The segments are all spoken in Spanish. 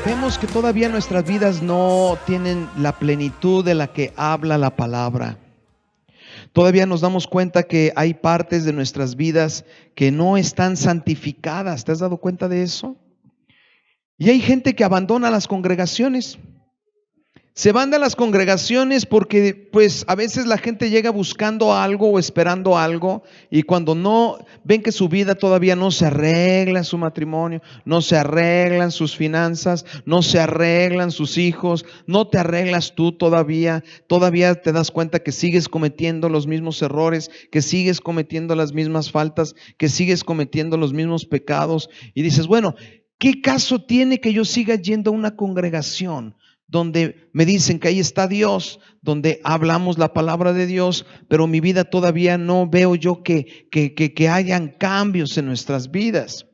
Vemos que todavía nuestras vidas no tienen la plenitud de la que habla la palabra. Todavía nos damos cuenta que hay partes de nuestras vidas que no están santificadas. ¿Te has dado cuenta de eso? Y hay gente que abandona las congregaciones. Se van de las congregaciones porque pues a veces la gente llega buscando algo o esperando algo, y cuando no ven que su vida todavía no se arregla en su matrimonio, no se arreglan sus finanzas, no se arreglan sus hijos, no te arreglas tú todavía te das cuenta que sigues cometiendo los mismos errores, que sigues cometiendo las mismas faltas, que sigues cometiendo los mismos pecados, y dices, bueno, ¿qué caso tiene que yo siga yendo a una congregación donde me dicen que ahí está Dios, donde hablamos la palabra de Dios, pero mi vida todavía no veo yo que hayan cambios en nuestras vidas?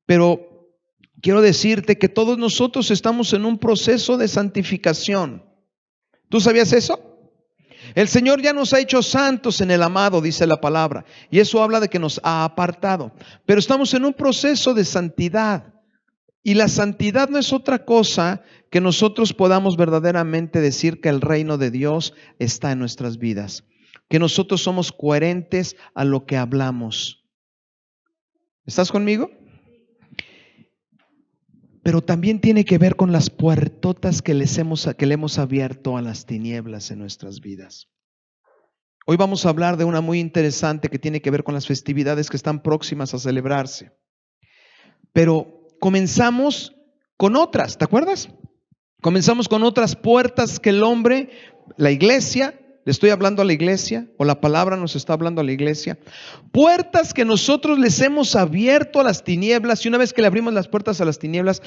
Pero quiero decirte que todos nosotros estamos en un proceso de santificación. ¿Tú sabías eso? El Señor ya nos ha hecho santos en el amado, dice la palabra, y eso habla de que nos ha apartado, pero estamos en un proceso de santidad. Y la santidad no es otra cosa que nosotros podamos verdaderamente decir que el reino de Dios está en nuestras vidas, que nosotros somos coherentes a lo que hablamos. ¿Estás conmigo? Pero también tiene que ver con las puertotas que le hemos abierto a las tinieblas en nuestras vidas. Hoy vamos a hablar de una muy interesante que tiene que ver con las festividades que están próximas a celebrarse. Pero comenzamos con otras, ¿te acuerdas? Comenzamos con otras puertas que el hombre, la iglesia, le estoy hablando a la iglesia, o la palabra nos está hablando a la iglesia, puertas que nosotros les hemos abierto a las tinieblas, y una vez que le abrimos las puertas a las tinieblas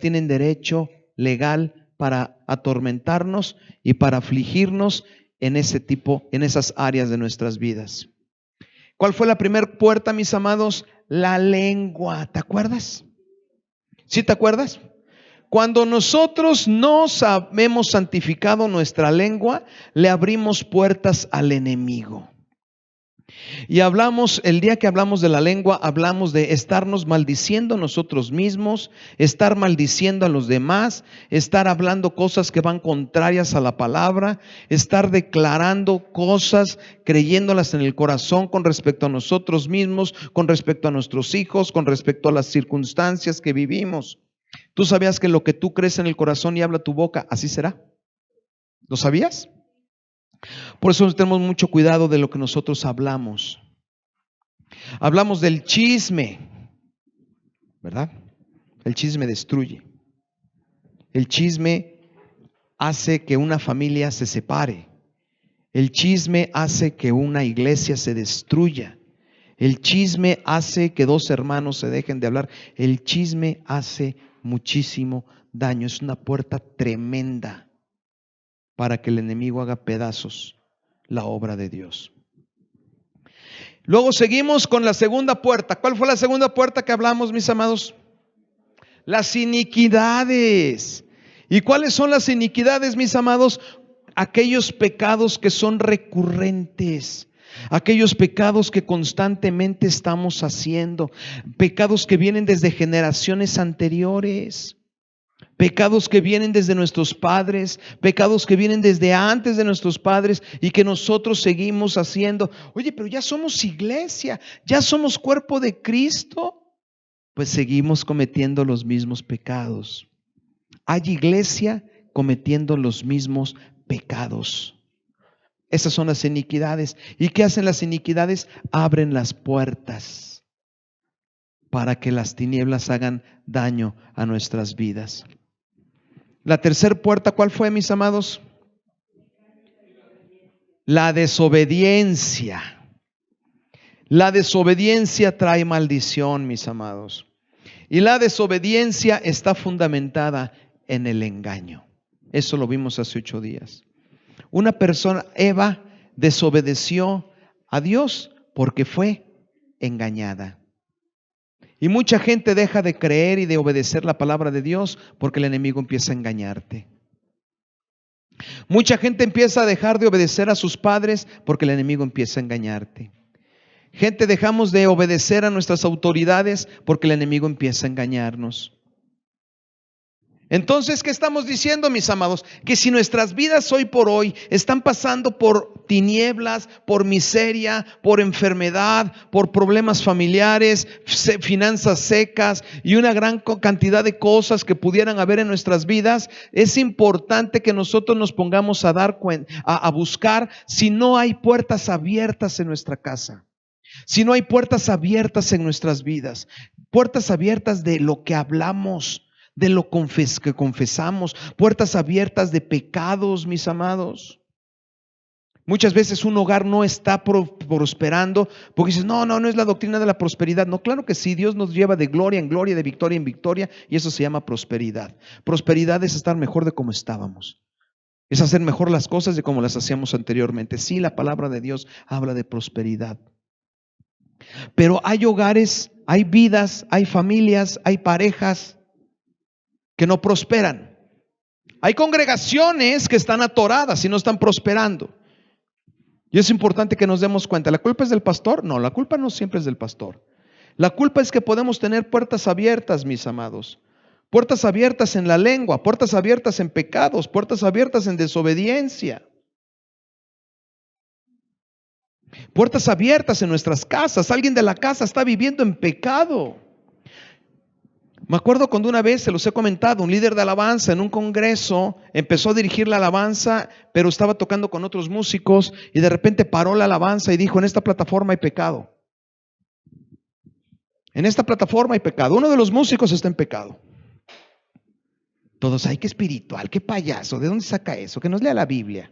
tienen derecho legal para atormentarnos y para afligirnos en esas áreas de nuestras vidas. ¿Cuál fue la primera puerta, mis amados? La lengua, ¿te acuerdas? ¿Sí te acuerdas? Cuando nosotros no hemos santificado nuestra lengua, le abrimos puertas al enemigo. Y el día que hablamos de la lengua, hablamos de estarnos maldiciendo nosotros mismos, estar maldiciendo a los demás, estar hablando cosas que van contrarias a la palabra, estar declarando cosas, creyéndolas en el corazón con respecto a nosotros mismos, con respecto a nuestros hijos, con respecto a las circunstancias que vivimos. ¿Tú sabías que lo que tú crees en el corazón y habla tu boca, así será? ¿Lo sabías? Por eso tenemos mucho cuidado de lo que nosotros hablamos. Hablamos del chisme, ¿verdad? El chisme destruye. El chisme hace que una familia se separe. El chisme hace que una iglesia se destruya. El chisme hace que dos hermanos se dejen de hablar. El chisme hace muchísimo daño. Es una puerta tremenda para que el enemigo haga pedazos la obra de Dios. Luego seguimos con la segunda puerta. ¿Cuál fue la segunda puerta que hablamos, mis amados? Las iniquidades. ¿Y cuáles son las iniquidades, mis amados? Aquellos pecados que son recurrentes, aquellos pecados que constantemente estamos haciendo, pecados que vienen desde generaciones anteriores. Pecados que vienen desde nuestros padres, pecados que vienen desde antes de nuestros padres y que nosotros seguimos haciendo. Oye, pero ya somos iglesia, ya somos cuerpo de Cristo. Pues seguimos cometiendo los mismos pecados. Hay iglesia cometiendo los mismos pecados. Esas son las iniquidades. ¿Y qué hacen las iniquidades? Abren las puertas para que las tinieblas hagan daño a nuestras vidas. La tercera puerta, ¿cuál fue, mis amados? La desobediencia. La desobediencia trae maldición, mis amados. Y la desobediencia está fundamentada en el engaño. Eso lo vimos hace 8 días. Una persona, Eva, desobedeció a Dios porque fue engañada. Y mucha gente deja de creer y de obedecer la palabra de Dios porque el enemigo empieza a engañarte. Mucha gente empieza a dejar de obedecer a sus padres porque el enemigo empieza a engañarte. Gente, dejamos de obedecer a nuestras autoridades porque el enemigo empieza a engañarnos. Entonces, ¿qué estamos diciendo, mis amados? Que si nuestras vidas hoy por hoy están pasando por tinieblas, por miseria, por enfermedad, por problemas familiares, finanzas secas y una gran cantidad de cosas que pudieran haber en nuestras vidas, es importante que nosotros nos pongamos a dar cuenta, a buscar si no hay puertas abiertas en nuestra casa. Si no hay puertas abiertas en nuestras vidas, puertas abiertas de lo que hablamos, de lo que confesamos, puertas abiertas de pecados, mis amados. Muchas veces un hogar no está prosperando porque dices, no es la doctrina de la prosperidad. No, claro que sí, Dios nos lleva de gloria en gloria, de victoria en victoria, y eso se llama prosperidad. Prosperidad es estar mejor de como estábamos. Es hacer mejor las cosas de como las hacíamos anteriormente. Sí, la palabra de Dios habla de prosperidad. Pero hay hogares, hay vidas, hay familias, hay parejas que no prosperan. Hay congregaciones que están atoradas y no están prosperando. Y es importante que nos demos cuenta. ¿La culpa es del pastor? No, la culpa no siempre es del pastor. La culpa es que podemos tener puertas abiertas, mis amados. Puertas abiertas en la lengua, puertas abiertas en pecados, puertas abiertas en desobediencia. Puertas abiertas en nuestras casas. Alguien de la casa está viviendo en pecado. Me acuerdo cuando una vez, se los he comentado, un líder de alabanza en un congreso empezó a dirigir la alabanza, pero estaba tocando con otros músicos y de repente paró la alabanza y dijo, en esta plataforma hay pecado. En esta plataforma hay pecado. Uno de los músicos está en pecado. Todos, ay, qué espiritual, qué payaso, ¿de dónde saca eso? Que nos lea la Biblia.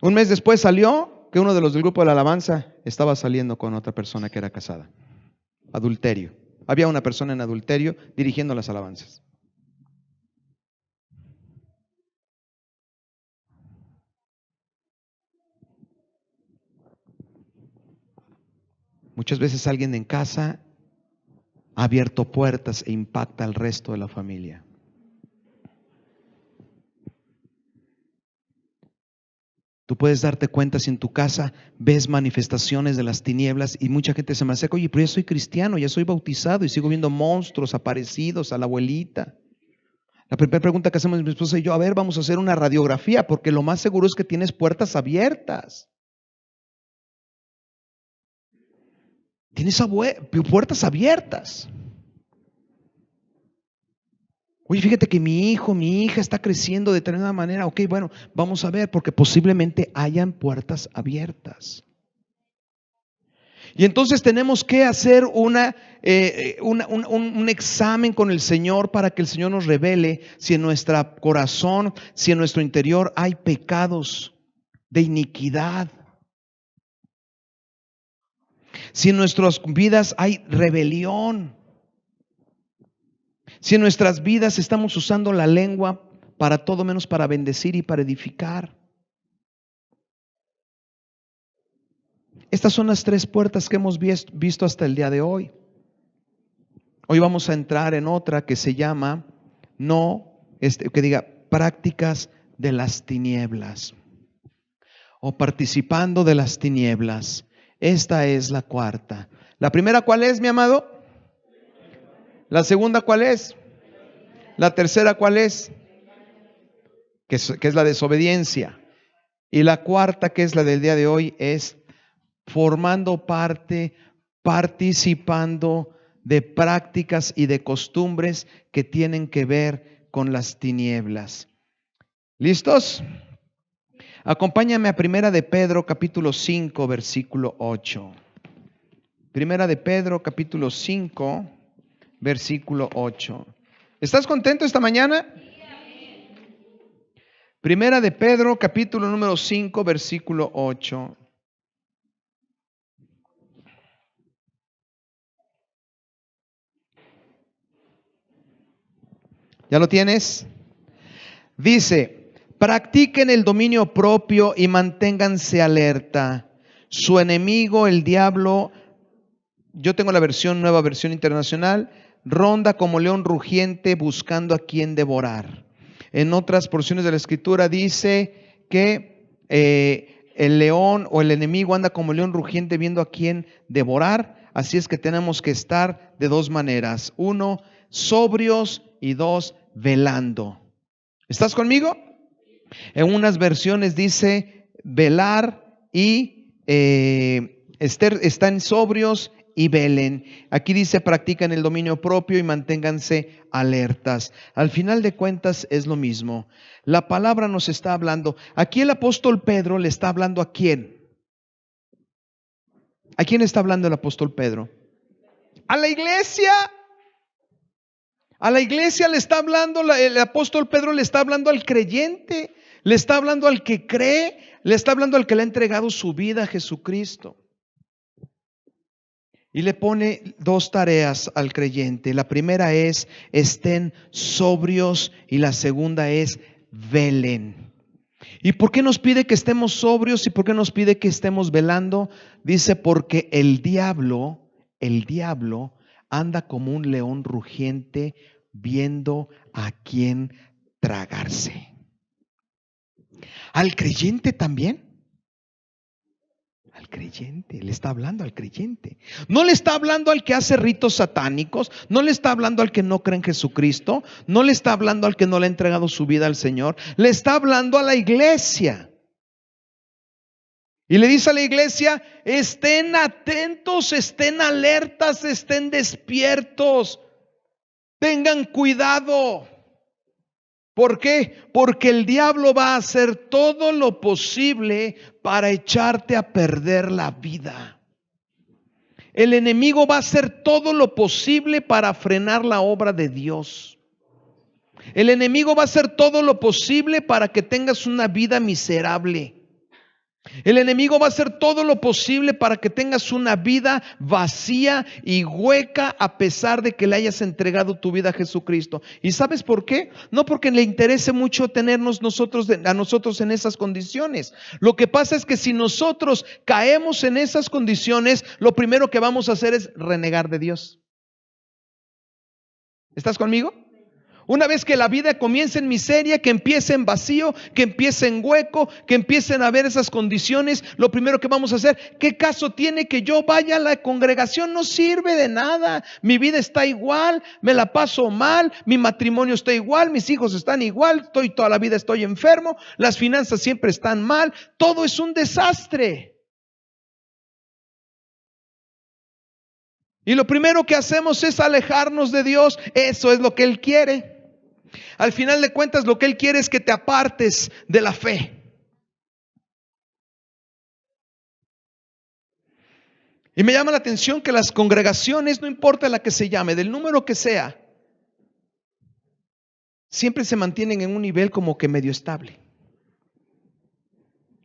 Un mes después salió que uno de los del grupo de la alabanza estaba saliendo con otra persona que era casada. Adulterio. Había una persona en adulterio dirigiendo las alabanzas. Muchas veces alguien en casa ha abierto puertas e impacta al resto de la familia. Tú puedes darte cuenta si en tu casa ves manifestaciones de las tinieblas y mucha gente se me acerca, oye, pero ya soy cristiano, ya soy bautizado y sigo viendo monstruos aparecidos a la abuelita. La primera pregunta que hacemos mi esposa y yo, a ver, vamos a hacer una radiografía porque lo más seguro es que tienes puertas abiertas. Tienes puertas abiertas. Oye, fíjate que mi hija está creciendo de determinada manera. Ok, bueno, vamos a ver, porque posiblemente hayan puertas abiertas. Y entonces tenemos que hacer un examen con el Señor para que el Señor nos revele si en nuestro corazón, si en nuestro interior hay pecados de iniquidad. Si en nuestras vidas hay rebelión. Si en nuestras vidas estamos usando la lengua para todo menos para bendecir y para edificar. Estas son las tres puertas que hemos visto hasta el día de hoy. Hoy vamos a entrar en otra que se llama, prácticas de las tinieblas o participando de las tinieblas. Esta es la cuarta. ¿La primera cuál es, mi amado? ¿La segunda cuál es? ¿La tercera cuál es? Que es la desobediencia. Y la cuarta, que es la del día de hoy, es formando parte, participando de prácticas y de costumbres que tienen que ver con las tinieblas. ¿Listos? Acompáñame a Primera de Pedro, capítulo 5, versículo 8. Primera de Pedro, capítulo 5, versículo 8. ¿Estás contento esta mañana? Primera de Pedro, capítulo número 5, versículo 8. ¿Ya lo tienes? Dice, practiquen el dominio propio y manténganse alerta. Su enemigo, el diablo, yo tengo la nueva versión internacional, ronda como león rugiente buscando a quien devorar. En otras porciones de la Escritura dice que el león o el enemigo anda como león rugiente viendo a quien devorar. Así es que tenemos que estar de dos maneras. Uno, sobrios y 2, velando. ¿Estás conmigo? En unas versiones dice velar y están sobrios y velen. Aquí dice practican el dominio propio y manténganse alertas. Al final de cuentas es lo mismo. La palabra nos está hablando. Aquí el apóstol Pedro le está hablando ¿a quién? ¿A quién está hablando el apóstol Pedro? A la iglesia. A la iglesia le está hablando, el apóstol Pedro le está hablando al creyente, le está hablando al que cree, le está hablando al que le ha entregado su vida a Jesucristo. Y le pone 2 tareas al creyente. La primera es estén sobrios y la segunda es velen. ¿Y por qué nos pide que estemos sobrios y por qué nos pide que estemos velando? Dice porque el diablo anda como un león rugiente viendo a quién tragarse. ¿Al creyente también? Al creyente, le está hablando al creyente. No le está hablando al que hace ritos satánicos, no le está hablando al que no cree en Jesucristo, no le está hablando al que no le ha entregado su vida al Señor, le está hablando a la iglesia. Y le dice a la iglesia, estén atentos, estén alertas, estén despiertos, tengan cuidado. ¿Por qué? Porque el diablo va a hacer todo lo posible para echarte a perder la vida. El enemigo va a hacer todo lo posible para frenar la obra de Dios. El enemigo va a hacer todo lo posible para que tengas una vida miserable. El enemigo va a hacer todo lo posible para que tengas una vida vacía y hueca a pesar de que le hayas entregado tu vida a Jesucristo. ¿Y sabes por qué? No porque le interese mucho tenernos a nosotros en esas condiciones. Lo que pasa es que si nosotros caemos en esas condiciones, lo primero que vamos a hacer es renegar de Dios. ¿Estás conmigo? Una vez que la vida comience en miseria, que empiece en vacío, que empiece en hueco, que empiecen a haber esas condiciones, lo primero que vamos a hacer, ¿qué caso tiene que yo vaya a la congregación? No sirve de nada. Mi vida está igual, me la paso mal, mi matrimonio está igual, mis hijos están igual, toda la vida estoy enfermo, las finanzas siempre están mal, todo es un desastre. Y lo primero que hacemos es alejarnos de Dios. Eso es lo que Él quiere. Al final de cuentas, lo que Él quiere es que te apartes de la fe. Y me llama la atención que las congregaciones, no importa la que se llame, del número que sea, siempre se mantienen en un nivel como que medio estable.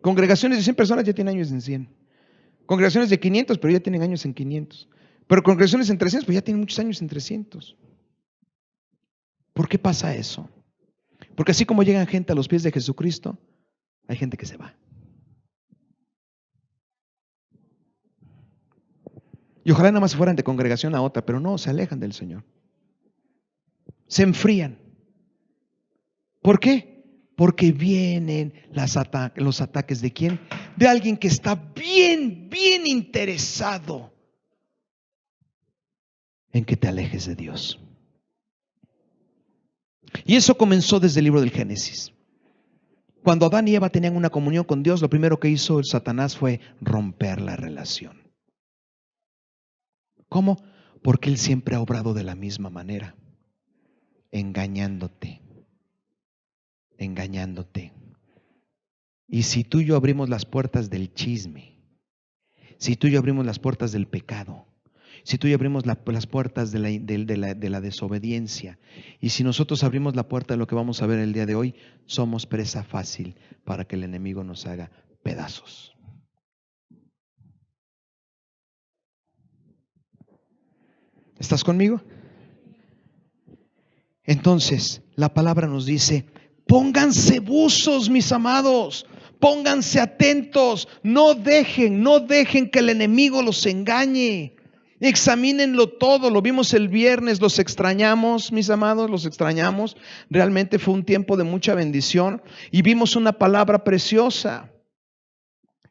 Congregaciones de 100 personas ya tienen años en 100. Congregaciones de 500, pero ya tienen años en 500. Pero congregaciones en 300, pues ya tienen muchos años en 300. ¿Por qué pasa eso? Porque así como llegan gente a los pies de Jesucristo, hay gente que se va. Y ojalá nada más fueran de congregación a otra, pero no, se alejan del Señor. Se enfrían. ¿Por qué? Porque vienen los ataques ¿de quién? De alguien que está bien interesado en que te alejes de Dios. Y eso comenzó desde el libro del Génesis. Cuando Adán y Eva tenían una comunión con Dios, lo primero que hizo el Satanás fue romper la relación. ¿Cómo? Porque él siempre ha obrado de la misma manera, engañándote. Y si tú y yo abrimos las puertas del chisme, si tú y yo abrimos las puertas del pecado, si tú y yo abrimos las puertas de la desobediencia, y si nosotros abrimos la puerta de lo que vamos a ver el día de hoy, somos presa fácil para que el enemigo nos haga pedazos. ¿Estás conmigo? Entonces, la palabra nos dice, pónganse buzos, mis amados, pónganse atentos, no dejen que el enemigo los engañe. Examínenlo todo, lo vimos el viernes, los extrañamos, mis amados, los extrañamos. Realmente fue un tiempo de mucha bendición y vimos una palabra preciosa.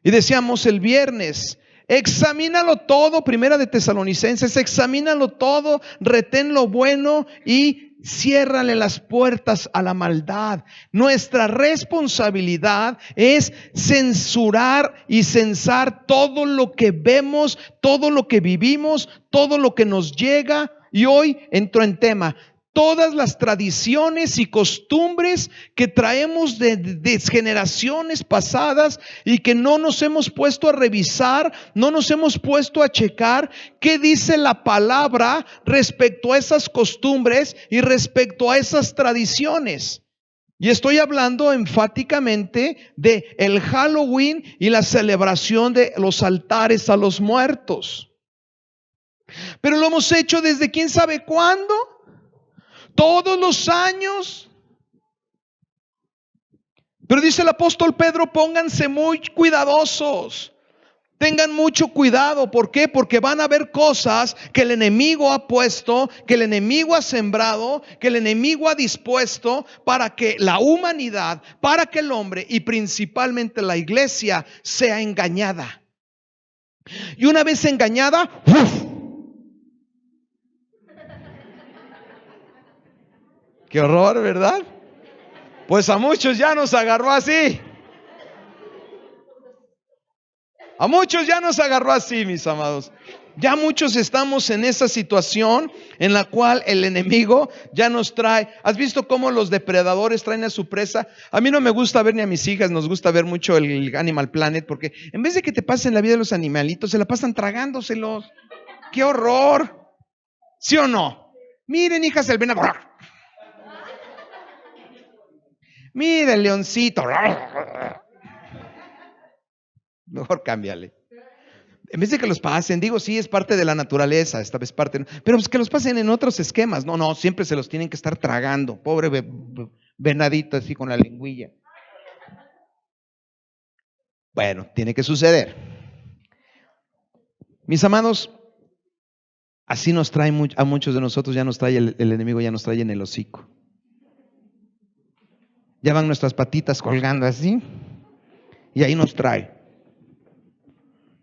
Y decíamos el viernes, Examínalo todo, Primera de Tesalonicenses, examínalo todo, retén lo bueno y ciérrale las puertas a la maldad. Nuestra responsabilidad es censurar y censar todo lo que vemos, todo lo que vivimos, todo lo que nos llega. Y hoy entro en tema. Todas las tradiciones y costumbres que traemos de generaciones pasadas y que no nos hemos puesto a revisar, no nos hemos puesto a checar qué dice la palabra respecto a esas costumbres y respecto a esas tradiciones. Y estoy hablando enfáticamente de el Halloween y la celebración de los altares a los muertos. Pero lo hemos hecho desde quién sabe cuándo. Todos los años. Pero dice el apóstol Pedro, pónganse muy cuidadosos. Tengan mucho cuidado. ¿Por qué? Porque van a haber cosas que el enemigo ha puesto, que el enemigo ha sembrado, que el enemigo ha dispuesto para que la humanidad, para que el hombre y principalmente la iglesia sea engañada. Y una vez engañada, ¡uf! Qué horror, ¿verdad? Pues a muchos ya nos agarró así. A muchos ya nos agarró así, mis amados. Ya muchos estamos en esa situación en la cual el enemigo ya nos trae. ¿Has visto cómo los depredadores traen a su presa? A mí no me gusta ver, ni a mis hijas nos gusta ver mucho el Animal Planet, porque en vez de que te pasen la vida de los animalitos, se la pasan tragándoselos. ¡Qué horror! ¿Sí o no? Miren, hijas, el venado. Mira el leoncito. Mejor cámbiale. En vez de que los pasen, digo, sí, es parte de la naturaleza, esta vez parte, pero pues que los pasen en otros esquemas. No, siempre se los tienen que estar tragando. Pobre venadito así con la lengüilla. Bueno, tiene que suceder. Mis amados, así nos trae a muchos de nosotros, ya nos trae el enemigo, ya nos trae en el hocico. Ya van nuestras patitas colgando así y ahí nos trae.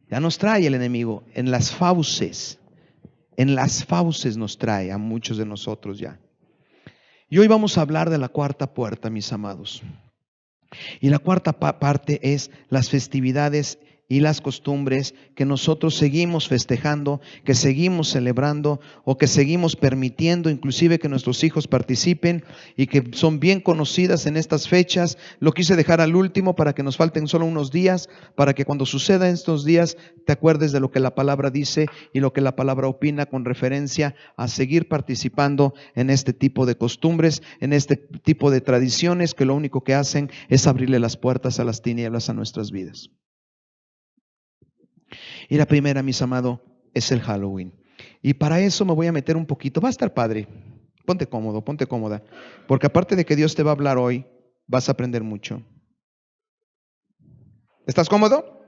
Ya nos trae el enemigo en las fauces. En las fauces nos trae a muchos de nosotros ya. Y hoy vamos a hablar de la cuarta puerta, mis amados. Y la cuarta parte es las festividades y las costumbres que nosotros seguimos festejando, que seguimos celebrando o que seguimos permitiendo inclusive que nuestros hijos participen y que son bien conocidas en estas fechas. Lo quise dejar al último para que nos falten solo unos días, para que cuando suceda estos días te acuerdes de lo que la palabra dice y lo que la palabra opina con referencia a seguir participando en este tipo de costumbres, en este tipo de tradiciones que lo único que hacen es abrirle las puertas a las tinieblas a nuestras vidas. Y la primera, mis amados, es el Halloween. Y para eso me voy a meter un poquito. Va a estar padre. Ponte cómodo, ponte cómoda. Porque aparte de que Dios te va a hablar hoy, vas a aprender mucho. ¿Estás cómodo?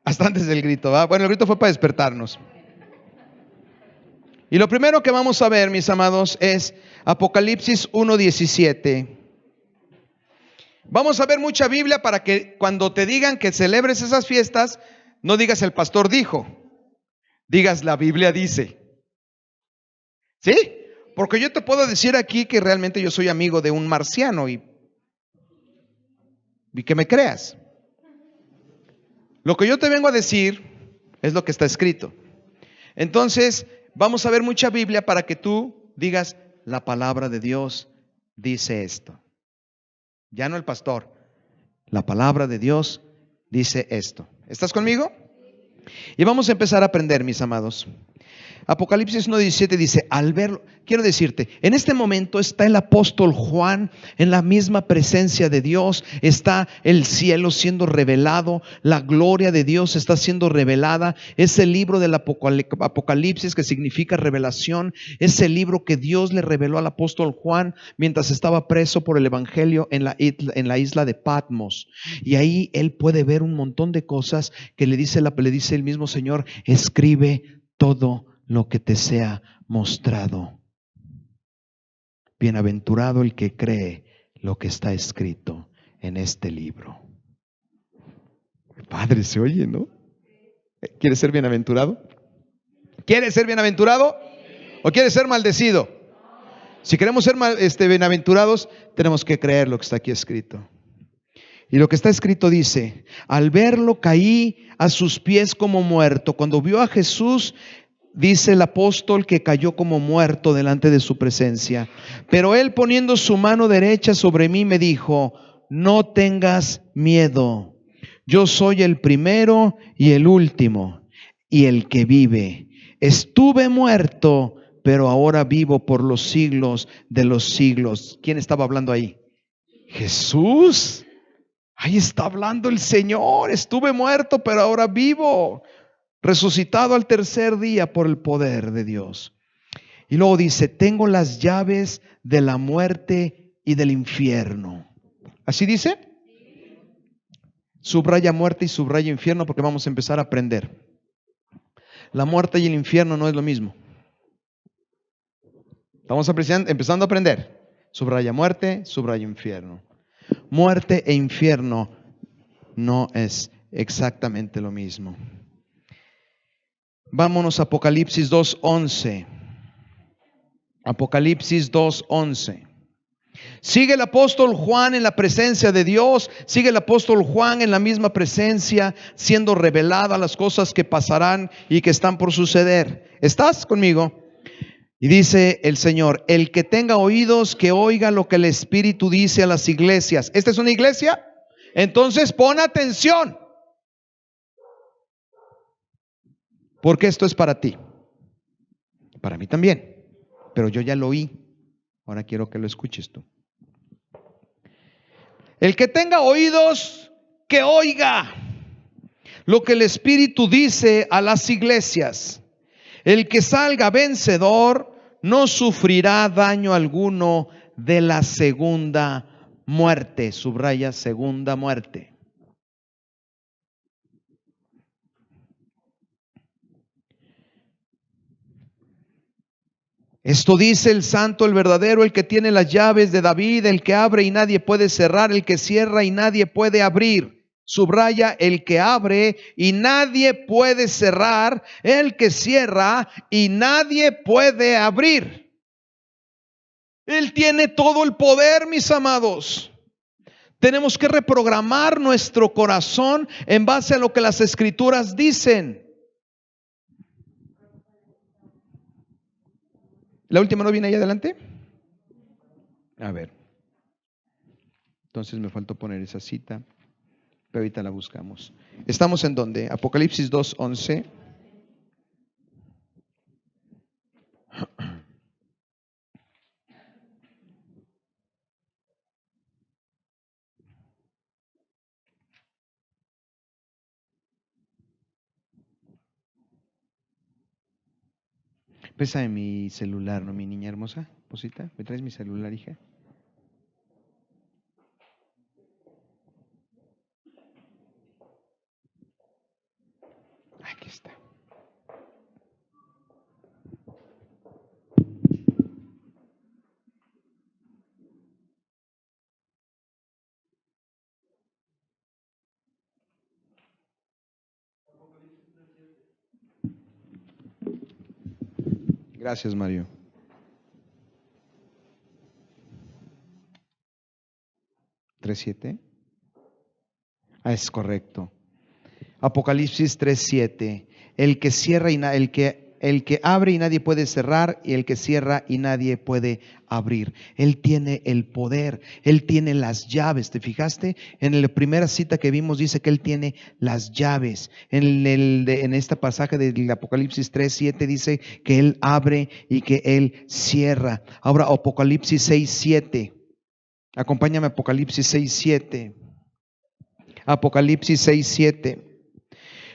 Hasta antes del grito, ¿va? Bueno, el grito fue para despertarnos. Y lo primero que vamos a ver, mis amados, es Apocalipsis 1:17. Vamos a ver mucha Biblia para que cuando te digan que celebres esas fiestas, no digas el pastor dijo, digas la Biblia dice. ¿Sí? Porque yo te puedo decir aquí que realmente yo soy amigo de un marciano y que me creas. Lo que yo te vengo a decir es lo que está escrito. Entonces, vamos a ver mucha Biblia para que tú digas, la palabra de Dios dice esto. Ya no el pastor. La palabra de Dios dice esto. ¿Estás conmigo? Y vamos a empezar a aprender, mis amados. Apocalipsis 1:17 dice, al verlo, quiero decirte, en este momento está el apóstol Juan en la misma presencia de Dios, está el cielo siendo revelado, la gloria de Dios está siendo revelada, es el libro del Apocalipsis que significa revelación, es el libro que Dios le reveló al apóstol Juan mientras estaba preso por el evangelio en la isla de Patmos, y ahí él puede ver un montón de cosas que le dice el mismo Señor, escribe todo lo que te sea mostrado. Bienaventurado el que cree lo que está escrito en este libro. Padre, se oye, ¿no? ¿Quieres ser bienaventurado? ¿Quieres ser bienaventurado? ¿O quieres ser maldecido? Si queremos ser bienaventurados, tenemos que creer lo que está aquí escrito. Y lo que está escrito dice: al verlo caí a sus pies como muerto. Cuando vio a Jesús, dice el apóstol que cayó como muerto delante de su presencia. Pero él, poniendo su mano derecha sobre mí, me dijo: no tengas miedo. Yo soy el primero y el último y el que vive. Estuve muerto, pero ahora vivo por los siglos de los siglos. ¿Quién estaba hablando ahí? Jesús. Ahí está hablando el Señor. Estuve muerto, pero ahora vivo, resucitado al tercer día por el poder de Dios. Y luego dice: tengo las llaves de la muerte y del infierno. ¿Así dice? Subraya muerte y subraya infierno, porque vamos a empezar a aprender. La muerte y el infierno no es lo mismo. Estamos empezando a aprender. Subraya muerte, subraya infierno. Muerte e infierno no es exactamente lo mismo. Vámonos a Apocalipsis 2:11. Apocalipsis 2:11. Sigue el apóstol Juan en la presencia de Dios. Sigue el apóstol Juan en la misma presencia, siendo revelada las cosas que pasarán y que están por suceder. ¿Estás conmigo? Y dice el Señor: el que tenga oídos, que oiga lo que el Espíritu dice a las iglesias. ¿Esta es una iglesia? Entonces pon atención, porque esto es para ti. Para mí también, pero yo ya lo oí. Ahora quiero que lo escuches tú. El que tenga oídos, que oiga lo que el Espíritu dice a las iglesias. El que salga vencedor no sufrirá daño alguno de la segunda muerte. Subraya segunda muerte. Esto dice el santo, el verdadero, el que tiene las llaves de David, el que abre y nadie puede cerrar, el que cierra y nadie puede abrir. Subraya: el que abre y nadie puede cerrar, el que cierra y nadie puede abrir. Él tiene todo el poder, mis amados. Tenemos que reprogramar nuestro corazón en base a lo que las Escrituras dicen. ¿La última no viene ahí adelante? A ver. Entonces me faltó poner esa cita, pero ahorita la buscamos. ¿Estamos en dónde? Apocalipsis 2:11. Pesa en mi celular, ¿no, mi niña hermosa? Posita, ¿me traes mi celular, hija? Aquí está. Gracias, Mario. ¿3:7? Es correcto. Apocalipsis 3:7. El que cierra y el que abre y nadie puede cerrar, y el que cierra y nadie puede abrir. Él tiene el poder, Él tiene las llaves. ¿Te fijaste? En la primera cita que vimos dice que Él tiene las llaves. En este pasaje del Apocalipsis 3:7 dice que Él abre y que Él cierra. Ahora Apocalipsis 6:7. Acompáñame a Apocalipsis 6:7. Apocalipsis 6:7.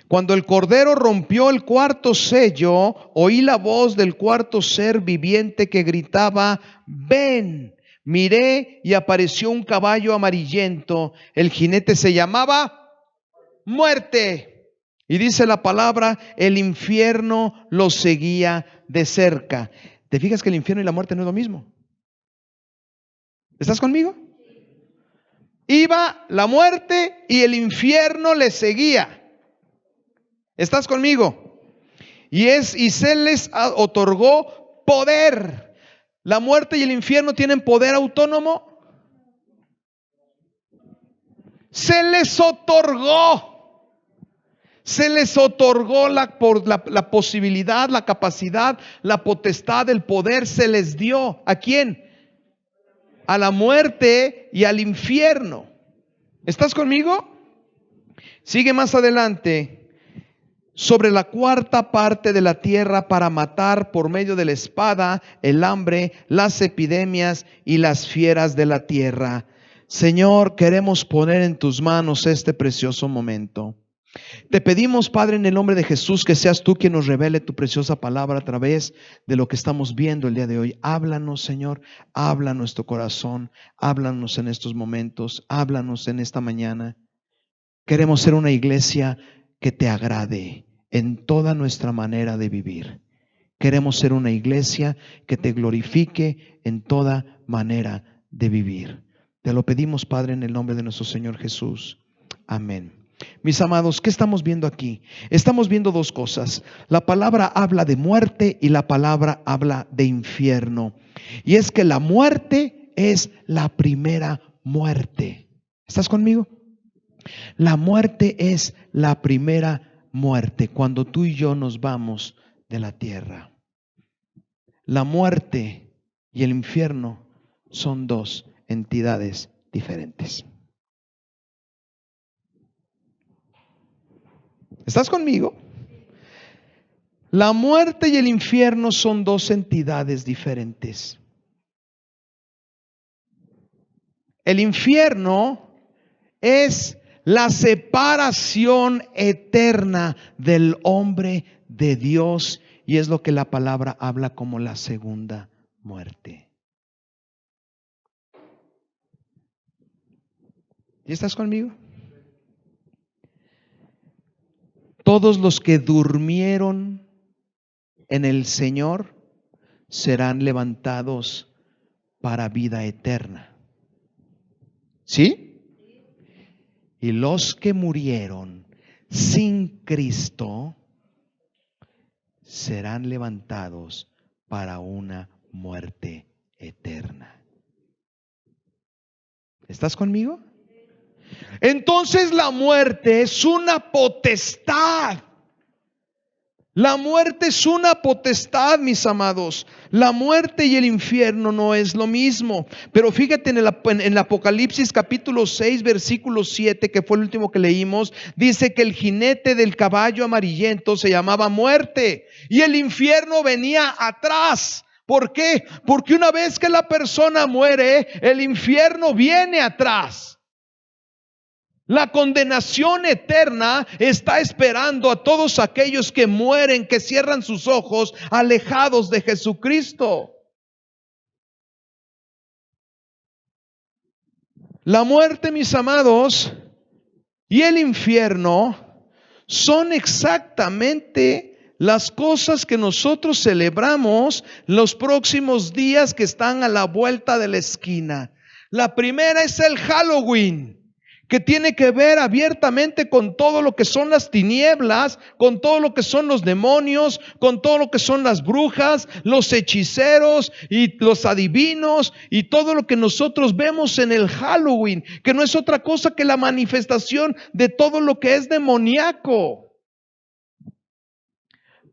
Cuando el Cordero rompió el cuarto sello, oí la voz del cuarto ser viviente que gritaba: ven. Miré y apareció un caballo amarillento. El jinete se llamaba Muerte. Y dice la palabra: el infierno lo seguía de cerca. ¿Te fijas que el infierno y la muerte no es lo mismo? ¿Estás conmigo? iba la muerte y el infierno le seguía. ¿Estás conmigo? Y se les otorgó poder. ¿La muerte y el infierno tienen poder autónomo? Se les otorgó. Se les otorgó la posibilidad, la capacidad, la potestad, el poder se les dio. ¿A quién? A la muerte y al infierno. ¿Estás conmigo? Sigue más adelante. Sobre la cuarta parte de la tierra para matar por medio de la espada, el hambre, las epidemias y las fieras de la tierra. Señor, queremos poner en tus manos este precioso momento. Te pedimos, Padre, en el nombre de Jesús, que seas tú quien nos revele tu preciosa palabra a través de lo que estamos viendo el día de hoy. Háblanos, Señor, habla nuestro corazón, háblanos en estos momentos, háblanos en esta mañana. Queremos ser una iglesia que te agrade en toda nuestra manera de vivir. Queremos ser una iglesia que te glorifique en toda manera de vivir. Te lo pedimos, Padre, en el nombre de nuestro Señor Jesús. Amén. Mis amados, ¿qué estamos viendo aquí? Estamos viendo dos cosas. La palabra habla de muerte y la palabra habla de infierno. Y es que la muerte es la primera muerte. ¿Estás conmigo? La muerte es la primera muerte cuando tú y yo nos vamos de la tierra. La muerte y el infierno son dos entidades diferentes. ¿Estás conmigo? La muerte y el infierno son dos entidades diferentes. El infierno es la separación eterna del hombre de Dios y es lo que la palabra habla como la segunda muerte. ¿Y estás conmigo? Todos los que durmieron en el Señor serán levantados para vida eterna. ¿Sí? Y los que murieron sin Cristo serán levantados para una muerte eterna. ¿Estás conmigo? Entonces la muerte es una potestad. La muerte es una potestad, mis amados. La muerte y el infierno no es lo mismo. Pero fíjate en el Apocalipsis capítulo 6, versículo 7, que fue el último que leímos, dice que el jinete del caballo amarillento se llamaba muerte y el infierno venía atrás. ¿Por qué? Porque una vez que la persona muere, el infierno viene atrás. La condenación eterna está esperando a todos aquellos que mueren, que cierran sus ojos, alejados de Jesucristo. La muerte, mis amados, y el infierno son exactamente las cosas que nosotros celebramos los próximos días que están a la vuelta de la esquina. La primera es el Halloween, que tiene que ver abiertamente con todo lo que son las tinieblas, con todo lo que son los demonios, con todo lo que son las brujas, los hechiceros y los adivinos y todo lo que nosotros vemos en el Halloween, que no es otra cosa que la manifestación de todo lo que es demoníaco.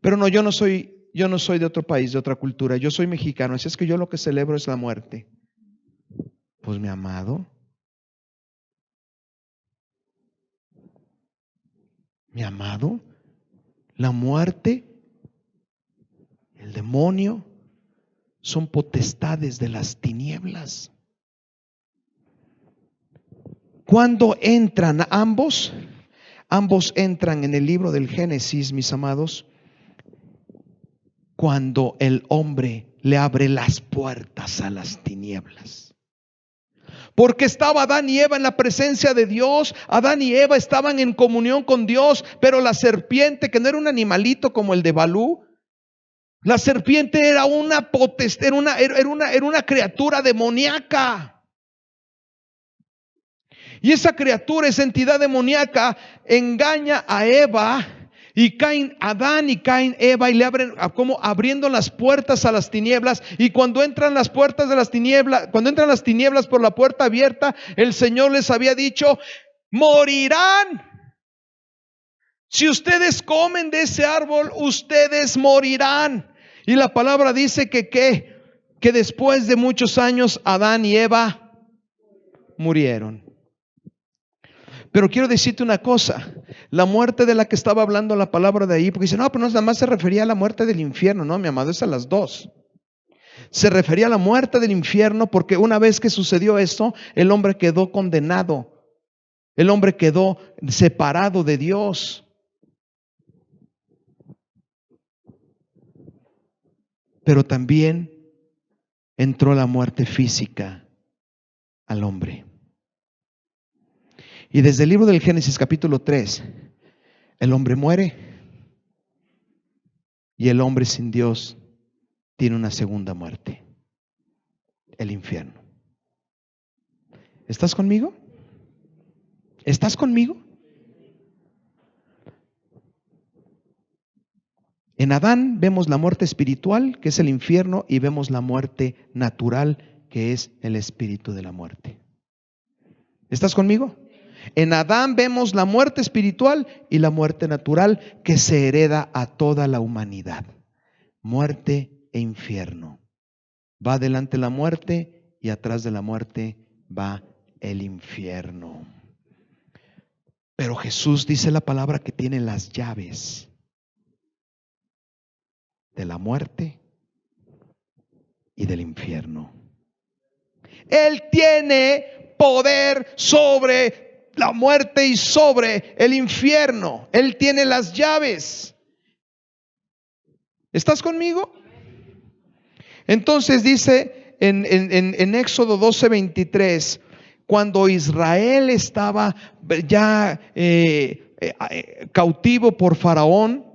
Pero no, yo no soy de otro país, de otra cultura, yo soy mexicano, así es que yo lo que celebro es la muerte. Pues mi amado, la muerte, el demonio, son potestades de las tinieblas. ¿Cuándo entran ambos? Ambos entran en el libro del Génesis, mis amados, cuando el hombre le abre las puertas a las tinieblas. Porque estaba Adán y Eva en la presencia de Dios. Adán y Eva estaban en comunión con Dios, pero la serpiente, que no era un animalito como el de Balú, la serpiente era una potestad, era una criatura demoníaca. Y esa criatura, esa entidad demoníaca, engaña a Eva, y caen Adán y caen Eva, y le abren, como abriendo las puertas a las tinieblas. Y cuando entran las puertas de las tinieblas, cuando entran las tinieblas por la puerta abierta, el Señor les había dicho: morirán. Si ustedes comen de ese árbol, ustedes morirán. Y la palabra dice que después de muchos años Adán y Eva murieron. Pero quiero decirte una cosa, la muerte de la que estaba hablando la palabra de ahí, porque dice, no, pero no, nada más se refería a la muerte del infierno. No, mi amado, es a las dos. Se refería a la muerte del infierno porque una vez que sucedió esto, el hombre quedó condenado. El hombre quedó separado de Dios. Pero también entró la muerte física al hombre. Y desde el libro del Génesis capítulo 3, el hombre muere y el hombre sin Dios tiene una segunda muerte, el infierno. ¿Estás conmigo? ¿Estás conmigo? En Adán vemos la muerte espiritual, que es el infierno, y vemos la muerte natural, que es el espíritu de la muerte. ¿Estás conmigo? En Adán vemos la muerte espiritual y la muerte natural que se hereda a toda la humanidad. Muerte e infierno. Va adelante la muerte y atrás de la muerte va el infierno. Pero Jesús dice la palabra que tiene las llaves de la muerte y del infierno. Él tiene poder sobre la muerte y sobre el infierno. Él tiene las llaves. ¿Estás conmigo? Entonces dice en Éxodo 12:23, cuando Israel estaba ya cautivo por Faraón,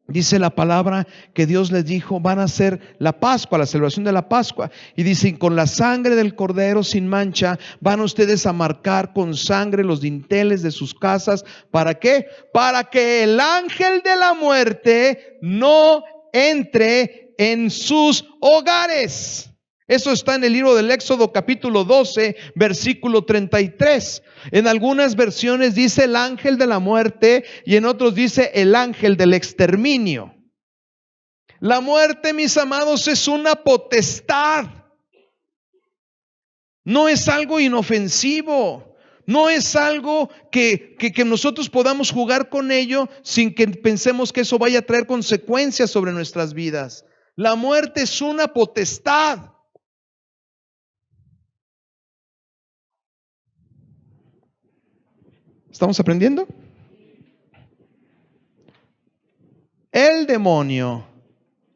dice la palabra que Dios les dijo: van a hacer la Pascua, la celebración de la Pascua. Y dicen: con la sangre del cordero sin mancha van ustedes a marcar con sangre los dinteles de sus casas. ¿Para qué? Para que el ángel de la muerte no entre en sus hogares. Eso está en el libro del Éxodo capítulo 12, versículo 33. En algunas versiones dice el ángel de la muerte y en otros dice el ángel del exterminio. La muerte, mis amados, es una potestad. No es algo inofensivo. No es algo que nosotros podamos jugar con ello sin que pensemos que eso vaya a traer consecuencias sobre nuestras vidas. La muerte es una potestad. ¿Estamos aprendiendo? El demonio,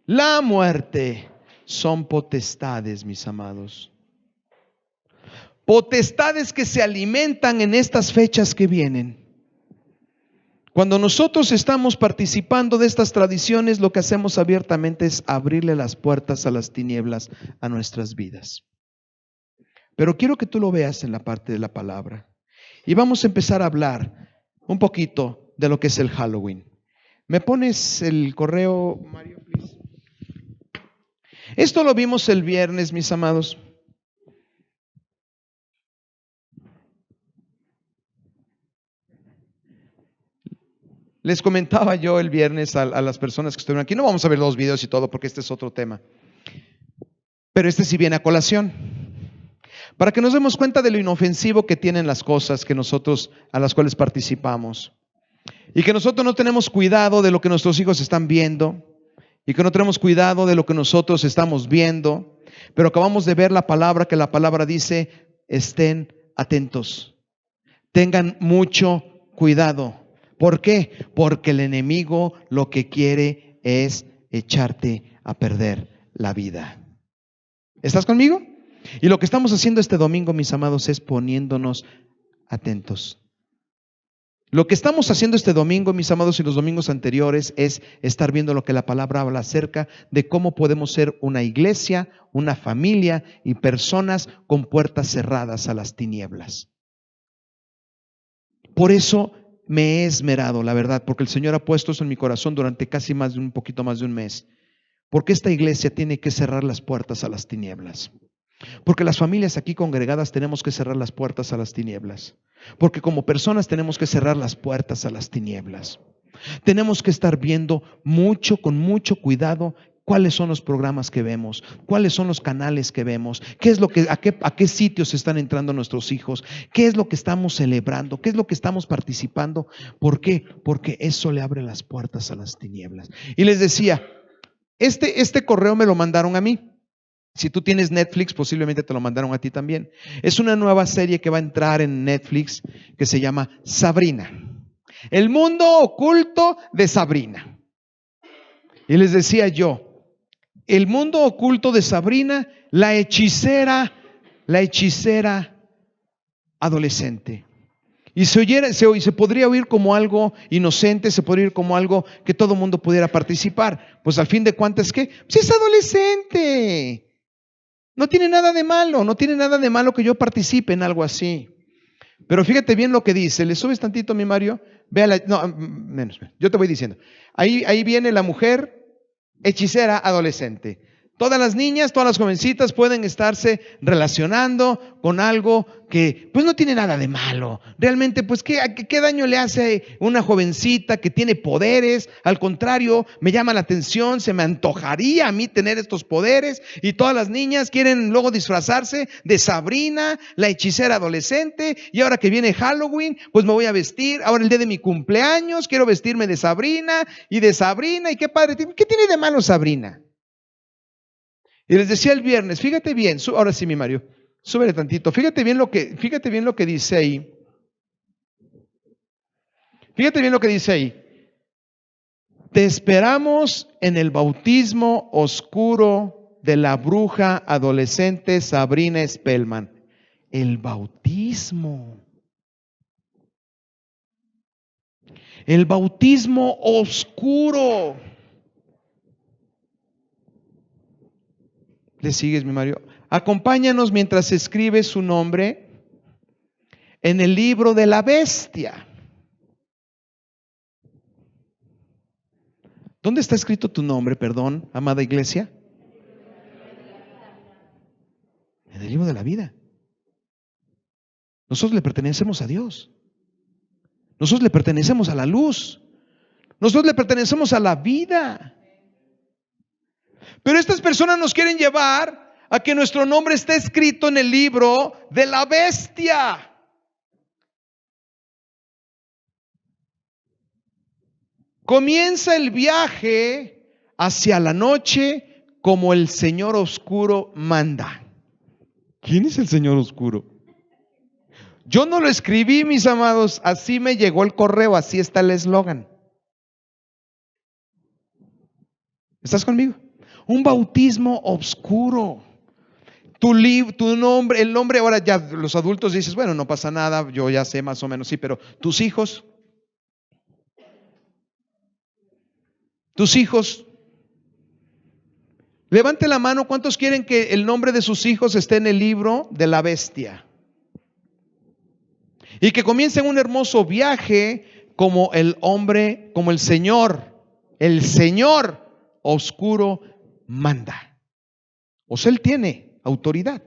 la muerte, son potestades, mis amados. Potestades que se alimentan en estas fechas que vienen. Cuando nosotros estamos participando de estas tradiciones, lo que hacemos abiertamente es abrirle las puertas a las tinieblas a nuestras vidas. Pero quiero que tú lo veas en la parte de la palabra. Y vamos a empezar a hablar un poquito de lo que es el Halloween. ¿Me pones el correo, Mario, please? Esto lo vimos el viernes, mis amados. Les comentaba yo el viernes a las personas que estuvieron aquí. No vamos a ver los videos y todo porque este es otro tema. Pero este sí viene a colación. Para que nos demos cuenta de lo inofensivo que tienen las cosas que nosotros, a las cuales participamos. Y que nosotros no tenemos cuidado de lo que nuestros hijos están viendo. Y que no tenemos cuidado de lo que nosotros estamos viendo. Pero acabamos de ver la palabra, que la palabra dice: estén atentos. Tengan mucho cuidado. ¿Por qué? Porque el enemigo lo que quiere es echarte a perder la vida. ¿Estás conmigo? Y lo que estamos haciendo este domingo, mis amados, es poniéndonos atentos. Lo que estamos haciendo este domingo, mis amados, y los domingos anteriores, es estar viendo lo que la palabra habla acerca de cómo podemos ser una iglesia, una familia y personas con puertas cerradas a las tinieblas. Por eso me he esmerado, la verdad, porque el Señor ha puesto eso en mi corazón durante casi un poquito más de un mes. Porque esta iglesia tiene que cerrar las puertas a las tinieblas. Porque las familias aquí congregadas tenemos que cerrar las puertas a las tinieblas. Porque como personas tenemos que cerrar las puertas a las tinieblas. Tenemos que estar viendo con mucho cuidado cuáles son los programas que vemos, cuáles son los canales que vemos, a qué sitios están entrando nuestros hijos, qué es lo que estamos celebrando, qué es lo que estamos participando. ¿Por qué? Porque eso le abre las puertas a las tinieblas. Y les decía, este correo me lo mandaron a mí. Si tú tienes Netflix, posiblemente te lo mandaron a ti también. Es una nueva serie que va a entrar en Netflix que se llama Sabrina. El mundo oculto de Sabrina. Y les decía yo, el mundo oculto de Sabrina, la hechicera adolescente. Y se podría oír como algo inocente, se podría oír como algo que todo mundo pudiera participar. Pues al fin de cuentas, ¿qué? Pues es adolescente. No tiene nada de malo que yo participe en algo así. Pero fíjate bien lo que dice. ¿Le subes tantito, mi Mario? Menos. Yo te voy diciendo. Ahí viene la mujer hechicera adolescente. Todas las niñas, todas las jovencitas pueden estarse relacionando con algo que pues no tiene nada de malo. Realmente, pues ¿qué daño le hace una jovencita que tiene poderes? Al contrario, me llama la atención, se me antojaría a mí tener estos poderes. Y todas las niñas quieren luego disfrazarse de Sabrina, la hechicera adolescente. Y ahora que viene Halloween, pues me voy a vestir. Ahora el día de mi cumpleaños, quiero vestirme de Sabrina. Y qué padre, ¿qué tiene de malo Sabrina? Y les decía el viernes, fíjate bien, ahora sí mi Mario, súbele tantito, fíjate bien lo que dice ahí. Fíjate bien lo que dice ahí. Te esperamos en el bautismo oscuro de la bruja adolescente Sabrina Spellman. El bautismo. El bautismo oscuro. ¿Le sigues, mi Mario? Acompáñanos mientras escribe su nombre en el libro de la bestia. ¿Dónde está escrito tu nombre, perdón, amada iglesia? En el libro de la vida. Nosotros le pertenecemos a Dios. Nosotros le pertenecemos a la luz. Nosotros le pertenecemos a la vida. Pero estas personas nos quieren llevar a que nuestro nombre esté escrito en el libro de la bestia. Comienza el viaje hacia la noche como el Señor Oscuro manda. ¿Quién es el Señor Oscuro? Yo no lo escribí, mis amados, así me llegó el correo, así está el eslogan. ¿Estás conmigo? Un bautismo oscuro. Tu nombre, el nombre, ahora ya los adultos dices, bueno, no pasa nada, yo ya sé más o menos, sí, pero tus hijos, levante la mano, ¿cuántos quieren que el nombre de sus hijos esté en el libro de la bestia? Y que comiencen un hermoso viaje como el hombre, como el Señor oscuro manda. O sea, Él tiene autoridad.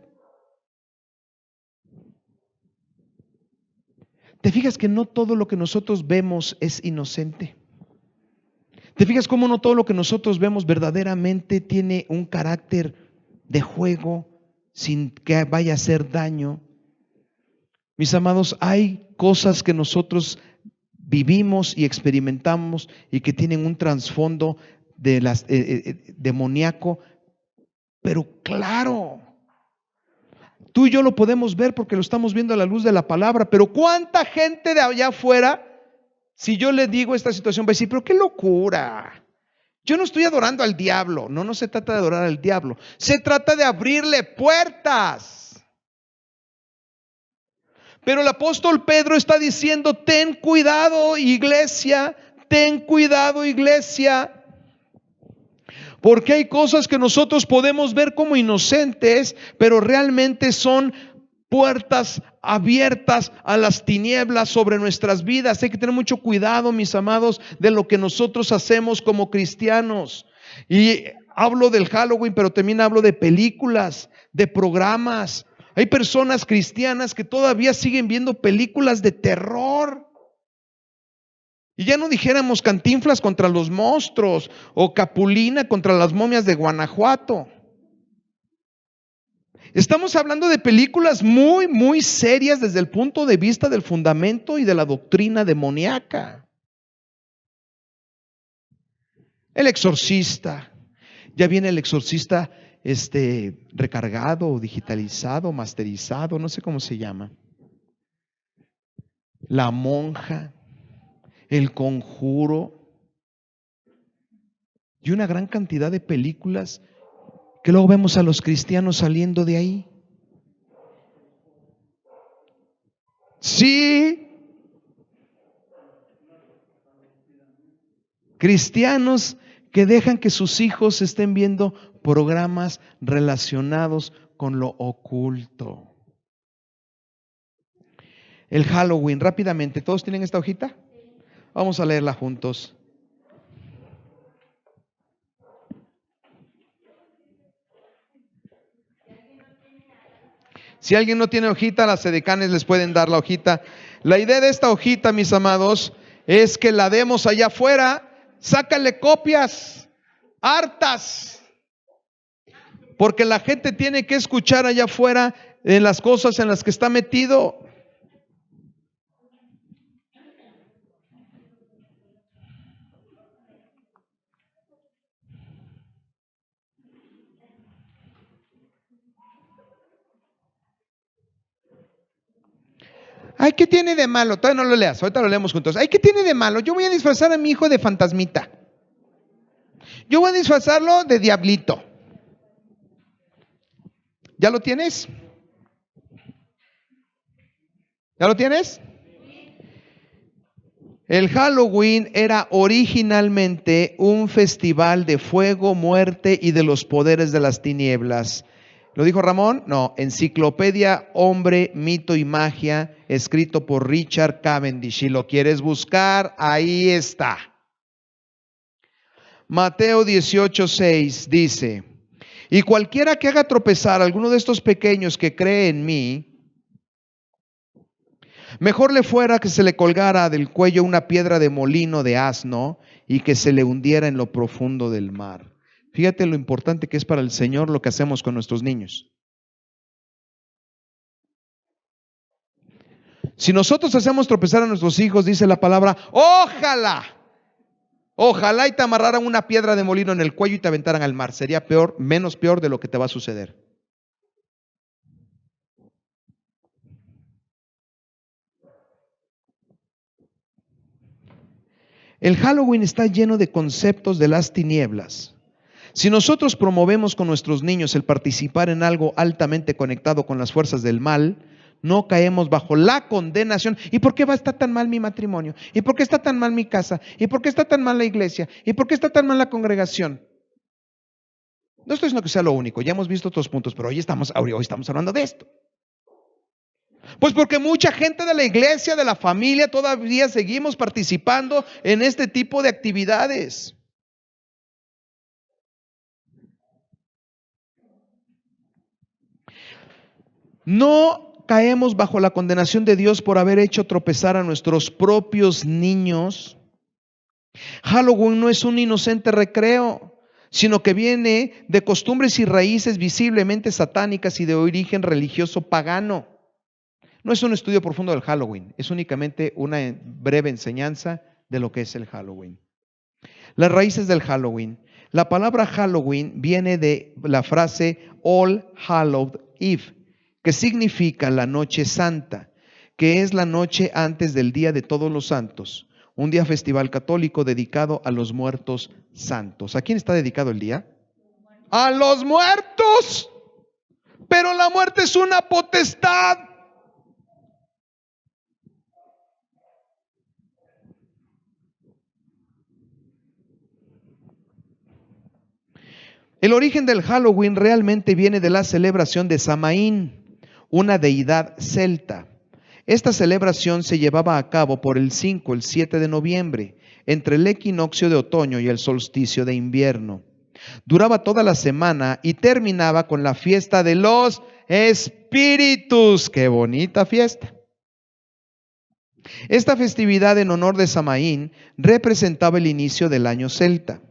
¿Te fijas que no todo lo que nosotros vemos es inocente? ¿Te fijas cómo no todo lo que nosotros vemos verdaderamente tiene un carácter de juego sin que vaya a hacer daño? Mis amados, hay cosas que nosotros vivimos y experimentamos y que tienen un trasfondo demoníaco, pero claro, tú y yo lo podemos ver porque lo estamos viendo a la luz de la palabra. Pero ¿cuánta gente de allá afuera, si yo le digo esta situación, va a decir, pero qué locura? Yo no estoy adorando al diablo. No se trata de adorar al diablo. Se trata de abrirle puertas. Pero el apóstol Pedro está diciendo, ten cuidado, iglesia, ten cuidado, iglesia. Porque hay cosas que nosotros podemos ver como inocentes, pero realmente son puertas abiertas a las tinieblas sobre nuestras vidas. Hay que tener mucho cuidado, mis amados, de lo que nosotros hacemos como cristianos. Y hablo del Halloween, pero también hablo de películas, de programas. Hay personas cristianas que todavía siguen viendo películas de terror. Y ya no dijéramos Cantinflas contra los monstruos o Capulina contra las momias de Guanajuato. Estamos hablando de películas muy, muy serias desde el punto de vista del fundamento y de la doctrina demoníaca. El Exorcista. Ya viene el Exorcista recargado, digitalizado, masterizado, no sé cómo se llama. La Monja, El Conjuro y una gran cantidad de películas que luego vemos a los cristianos saliendo de ahí. Sí, cristianos que dejan que sus hijos estén viendo programas relacionados con lo oculto. El Halloween, rápidamente, ¿todos tienen esta hojita? Vamos a leerla juntos. Si alguien no tiene hojita, las edecanes les pueden dar la hojita. La idea de esta hojita, mis amados, es que la demos allá afuera. Sácale copias, hartas, porque la gente tiene que escuchar allá afuera en las cosas en las que está metido. Ay, ¿qué tiene de malo? Todavía no lo leas, ahorita lo leemos juntos. Ay, ¿qué tiene de malo? Yo voy a disfrazar a mi hijo de fantasmita. Yo voy a disfrazarlo de diablito. ¿Ya lo tienes? ¿Ya lo tienes? El Halloween era originalmente un festival de fuego, muerte y de los poderes de las tinieblas. ¿Lo dijo Ramón? No, Enciclopedia Hombre, Mito y Magia, escrito por Richard Cavendish. Si lo quieres buscar, ahí está. Mateo 18:6 dice: y cualquiera que haga tropezar a alguno de estos pequeños que cree en mí, mejor le fuera que se le colgara del cuello una piedra de molino de asno y que se le hundiera en lo profundo del mar. Fíjate lo importante que es para el Señor lo que hacemos con nuestros niños. Si nosotros hacemos tropezar a nuestros hijos, dice la palabra, ojalá y te amarraran una piedra de molino en el cuello y te aventaran al mar. Sería peor, menos peor de lo que te va a suceder. El Halloween está lleno de conceptos de las tinieblas. Si nosotros promovemos con nuestros niños el participar en algo altamente conectado con las fuerzas del mal, no caemos bajo la condenación. ¿Y por qué va a estar tan mal mi matrimonio? ¿Y por qué está tan mal mi casa? ¿Y por qué está tan mal la iglesia? ¿Y por qué está tan mal la congregación? No estoy diciendo que sea lo único, ya hemos visto otros puntos, pero hoy estamos hablando de esto. Pues porque mucha gente de la iglesia, de la familia, todavía seguimos participando en este tipo de actividades. No caemos bajo la condenación de Dios por haber hecho tropezar a nuestros propios niños. Halloween no es un inocente recreo, sino que viene de costumbres y raíces visiblemente satánicas y de origen religioso pagano. No es un estudio profundo del Halloween, es únicamente una breve enseñanza de lo que es el Halloween. Las raíces del Halloween. La palabra Halloween viene de la frase All Hallowed Eve, que significa la noche santa, que es la noche antes del Día de Todos los Santos, un día festival católico dedicado a los muertos santos. ¿A quién está dedicado el día? ¡A los muertos! Pero la muerte es una potestad. El origen del Halloween realmente viene de la celebración de Samaín, una deidad celta. Esta celebración se llevaba a cabo por el 5, el 7 de noviembre, entre el equinoccio de otoño y el solsticio de invierno. Duraba toda la semana y terminaba con la fiesta de los espíritus. ¡Qué bonita fiesta! Esta festividad en honor de Samaín representaba el inicio del año celta.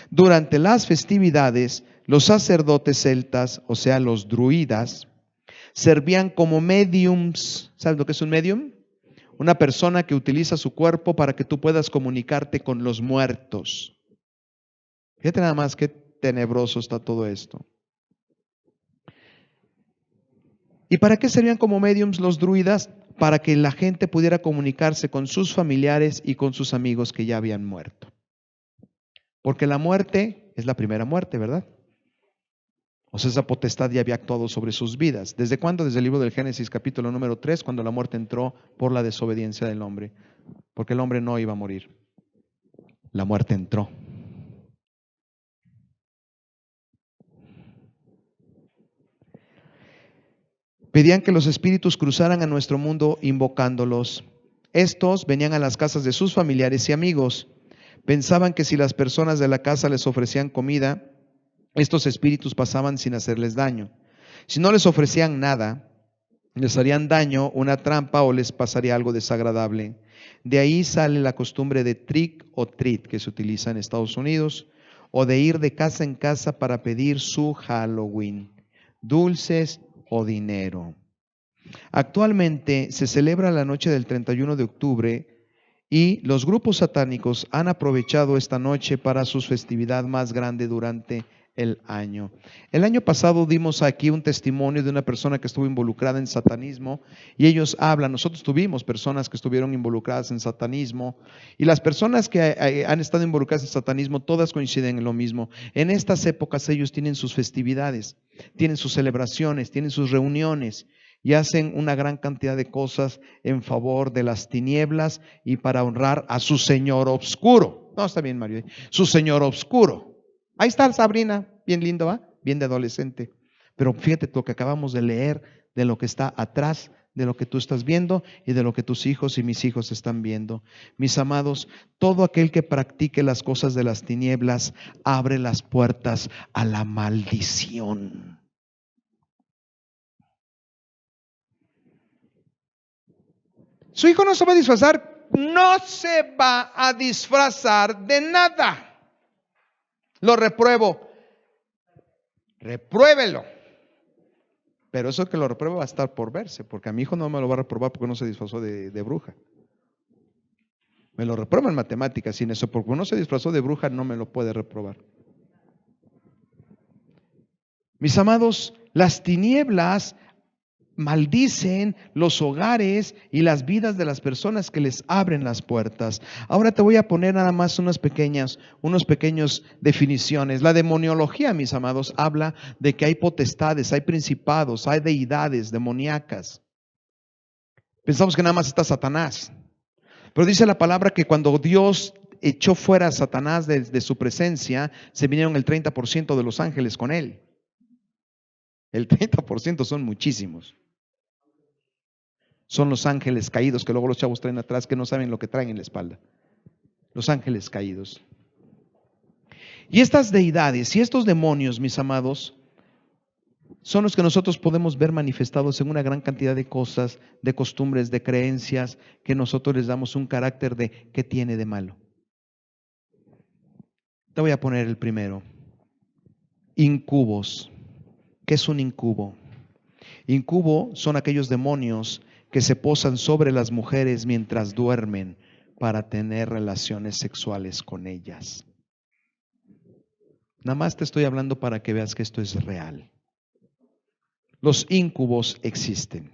Durante las festividades, los sacerdotes celtas, o sea, los druidas, servían como mediums. ¿Sabes lo que es un medium? Una persona que utiliza su cuerpo para que tú puedas comunicarte con los muertos. Fíjate nada más qué tenebroso está todo esto. ¿Y para qué servían como mediums los druidas? Para que la gente pudiera comunicarse con sus familiares y con sus amigos que ya habían muerto. Porque la muerte es la primera muerte, ¿verdad? O sea, esa potestad ya había actuado sobre sus vidas. ¿Desde cuándo? Desde el libro del Génesis, capítulo número 3, cuando la muerte entró por la desobediencia del hombre. Porque el hombre no iba a morir. La muerte entró. Pedían que los espíritus cruzaran a nuestro mundo invocándolos. Estos venían a las casas de sus familiares y amigos. Pensaban que si las personas de la casa les ofrecían comida, estos espíritus pasaban sin hacerles daño. Si no les ofrecían nada, les harían daño, una trampa o les pasaría algo desagradable. De ahí sale la costumbre de trick o treat que se utiliza en Estados Unidos, o de ir de casa en casa para pedir su Halloween, dulces o dinero. Actualmente se celebra la noche del 31 de octubre y los grupos satánicos han aprovechado esta noche para su festividad más grande durante el año. El año pasado dimos aquí un testimonio de una persona que estuvo involucrada en satanismo y ellos hablan, nosotros tuvimos personas que estuvieron involucradas en satanismo y las personas que han estado involucradas en satanismo todas coinciden en lo mismo. En estas épocas ellos tienen sus festividades, tienen sus celebraciones, tienen sus reuniones y hacen una gran cantidad de cosas en favor de las tinieblas y para honrar a su señor oscuro. No, está bien, Mario, su señor oscuro. Ahí está Sabrina, bien lindo, ¿va? Bien de adolescente. Pero fíjate lo que acabamos de leer, de lo que está atrás, de lo que tú estás viendo y de lo que tus hijos y mis hijos están viendo. Mis amados, todo aquel que practique las cosas de las tinieblas abre las puertas a la maldición. Su hijo no se va a disfrazar, no se va a disfrazar de nada. Lo repruebo. Repruébelo. Pero eso que lo repruebe va a estar por verse, porque a mi hijo no me lo va a reprobar porque no se disfrazó de bruja. Me lo reprueba en matemáticas, sin eso, porque no se disfrazó de bruja no me lo puede reprobar. Mis amados, las tinieblas maldicen los hogares y las vidas de las personas que les abren las puertas. Ahora te voy a poner nada más unos pequeños definiciones. La demoniología, mis amados, habla de que hay potestades, hay principados, hay deidades demoníacas. Pensamos que nada más está Satanás, pero dice la palabra que cuando Dios echó fuera a Satanás de su presencia, se vinieron el 30% de los ángeles con él. El 30% son muchísimos. Son los ángeles caídos que luego los chavos traen atrás que no saben lo que traen en la espalda. Los ángeles caídos. Y estas deidades y estos demonios, mis amados, son los que nosotros podemos ver manifestados en una gran cantidad de cosas, de costumbres, de creencias, que nosotros les damos un carácter de ¿qué tiene de malo? Te voy a poner el primero. Incubos. ¿Qué es un incubo? Incubo son aquellos demonios que se posan sobre las mujeres mientras duermen para tener relaciones sexuales con ellas. Nada más te estoy hablando para que veas que esto es real. Los incubos existen.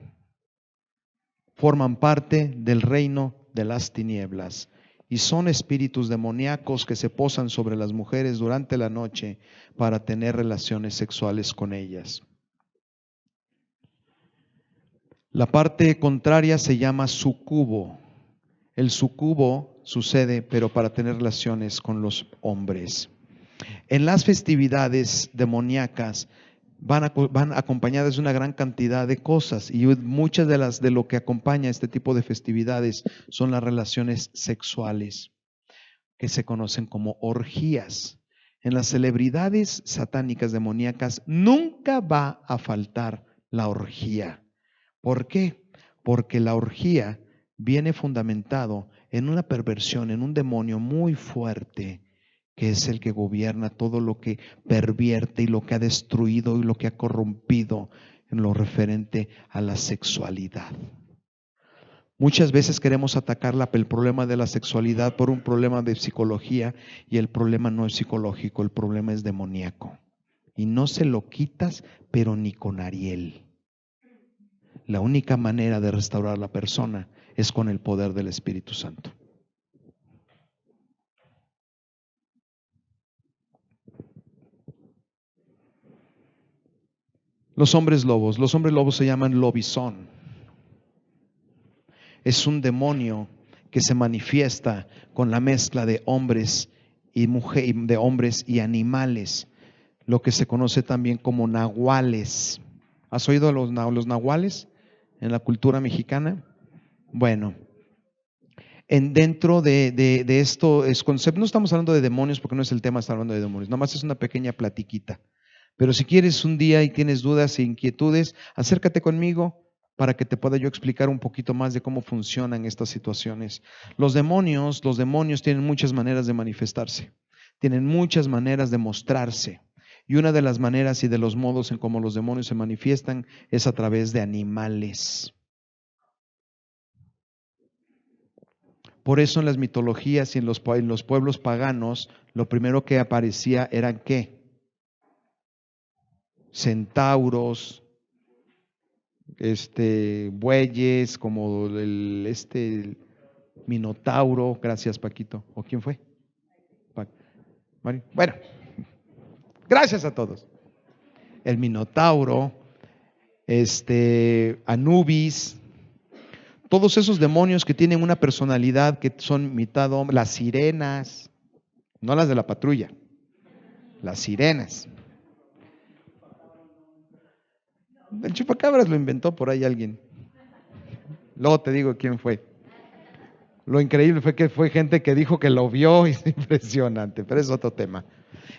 Forman parte del reino de las tinieblas y son espíritus demoníacos que se posan sobre las mujeres durante la noche para tener relaciones sexuales con ellas. La parte contraria se llama sucubo. El sucubo sucede, pero para tener relaciones con los hombres. En las festividades demoníacas, van acompañadas de una gran cantidad de cosas, y muchas de lo que acompaña este tipo de festividades son las relaciones sexuales, que se conocen como orgías. En las celebridades satánicas demoníacas nunca va a faltar la orgía. ¿Por qué? Porque la orgía viene fundamentado en una perversión, en un demonio muy fuerte, que es el que gobierna todo lo que pervierte y lo que ha destruido y lo que ha corrompido en lo referente a la sexualidad. Muchas veces queremos atacar el problema de la sexualidad por un problema de psicología, y el problema no es psicológico, el problema es demoníaco. Y no se lo quitas, pero ni con Ariel. La única manera de restaurar a la persona es con el poder del Espíritu Santo. Los hombres lobos se llaman lobizón. Es un demonio que se manifiesta con la mezcla de hombres y mujeres, de hombres y animales, lo que se conoce también como nahuales. ¿Has oído los nahuales en la cultura mexicana? Bueno, dentro de esto es concepto, no estamos hablando de demonios porque no es el tema, estar hablando de demonios, nada más es una pequeña platiquita. Pero si quieres un día y tienes dudas e inquietudes, acércate conmigo para que te pueda yo explicar un poquito más de cómo funcionan estas situaciones. Los demonios tienen muchas maneras de manifestarse, tienen muchas maneras de mostrarse. Y una de las maneras y de los modos en cómo los demonios se manifiestan es a través de animales. Por eso en las mitologías y en los pueblos paganos, lo primero que aparecía eran ¿qué? Centauros, bueyes, como el minotauro. Gracias, Paquito. ¿O quién fue? Bueno, gracias a todos. El minotauro, Anubis, todos esos demonios que tienen una personalidad, que son mitad hombre, las sirenas, no las de la patrulla, las sirenas. El chupacabras lo inventó por ahí alguien. Luego te digo quién fue. Lo increíble fue que fue gente que dijo que lo vio, y es impresionante, pero es otro tema.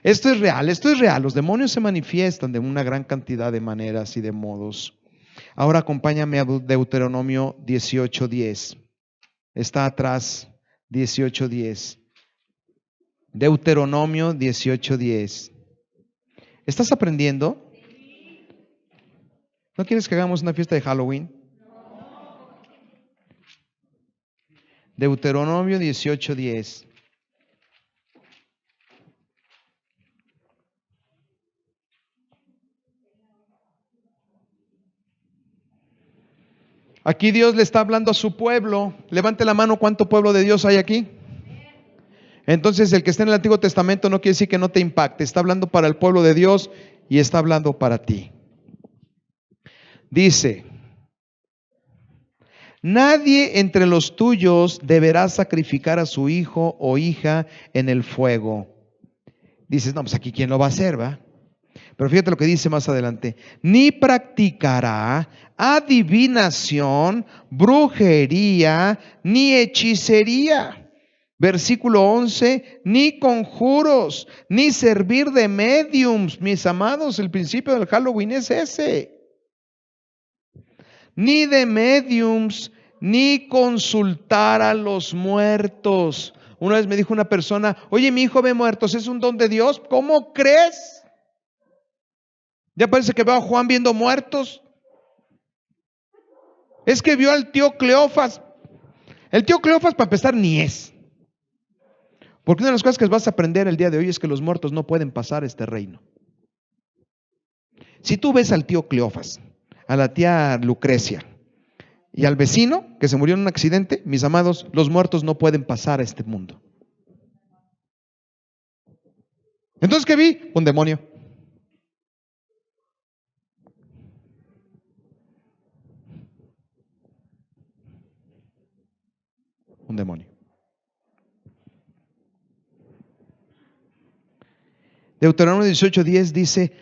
Esto es real. Los demonios se manifiestan de una gran cantidad de maneras y de modos. Ahora acompáñame a Deuteronomio 18:10. Está atrás, 18:10. Deuteronomio 18:10. ¿Estás aprendiendo? ¿No quieres que hagamos una fiesta de Halloween? Deuteronomio 18:10. Aquí Dios le está hablando a su pueblo. Levante la mano, ¿cuánto pueblo de Dios hay aquí? Entonces, el que está en el Antiguo Testamento no quiere decir que no te impacte. Está hablando para el pueblo de Dios y está hablando para ti. Dice: nadie entre los tuyos deberá sacrificar a su hijo o hija en el fuego. Dices, no, pues aquí quién lo va a hacer, ¿va? Pero fíjate lo que dice más adelante: ni practicará adivinación, brujería, ni hechicería. Versículo 11, ni conjuros, ni servir de mediums. Mis amados, el principio del Halloween es ese. Ni de mediums, ni consultar a los muertos. Una vez me dijo una persona: oye, mi hijo ve muertos, ¿es un don de Dios? ¿Cómo crees? Ya parece que veo a Juan viendo muertos. Es que vio al tío Cleofas. El tío Cleofas, para empezar, ni es. Porque una de las cosas que vas a aprender el día de hoy es que los muertos no pueden pasar este reino. Si tú ves al tío Cleofas, a la tía Lucrecia y al vecino que se murió en un accidente, mis amados, los muertos no pueden pasar a este mundo. Entonces, ¿qué vi? Un demonio. Un demonio. Deuteronomio 18:10 dice: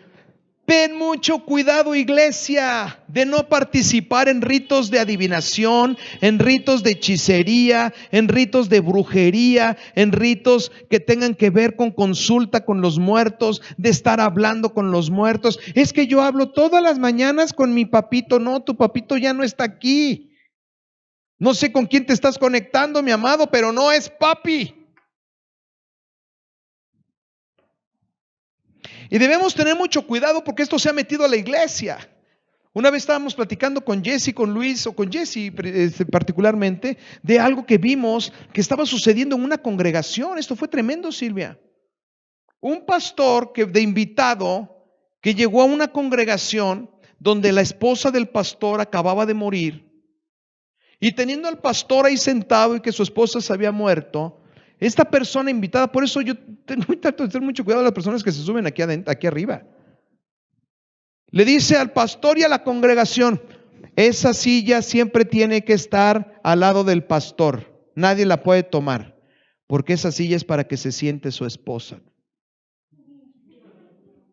Ten mucho cuidado, iglesia, de no participar en ritos de adivinación, en ritos de hechicería, en ritos de brujería, en ritos que tengan que ver con consulta con los muertos, de estar hablando con los muertos. Es que yo hablo todas las mañanas con mi papito. No, tu papito ya no está aquí. No sé con quién te estás conectando, mi amado, pero no es papi. Y debemos tener mucho cuidado porque esto se ha metido a la iglesia. Una vez estábamos platicando con Jesse, con Luis, o con Jesse particularmente, de algo que vimos que estaba sucediendo en una congregación. Esto fue tremendo, Silvia. Un pastor de invitado que llegó a una congregación donde la esposa del pastor acababa de morir, y teniendo al pastor ahí sentado y que su esposa se había muerto, esta persona invitada, por eso yo trato de tener mucho cuidado de las personas que se suben aquí arriba. Le dice al pastor y a la congregación: esa silla siempre tiene que estar al lado del pastor. Nadie la puede tomar, porque esa silla es para que se siente su esposa.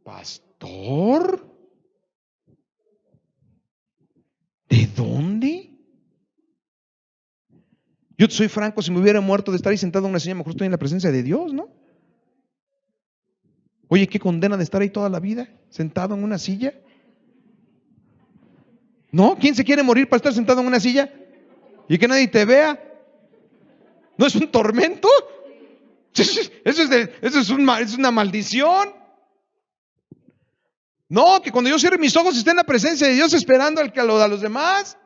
¿Pastor? ¿De dónde? Yo soy franco, si me hubiera muerto de estar ahí sentado en una silla, mejor estoy en la presencia de Dios, ¿no? Oye, qué condena de estar ahí toda la vida, sentado en una silla. ¿No? ¿Quién se quiere morir para estar sentado en una silla y que nadie te vea? ¿No es un tormento? Eso es una maldición. No, que cuando yo cierre mis ojos esté en la presencia de Dios esperando a los demás.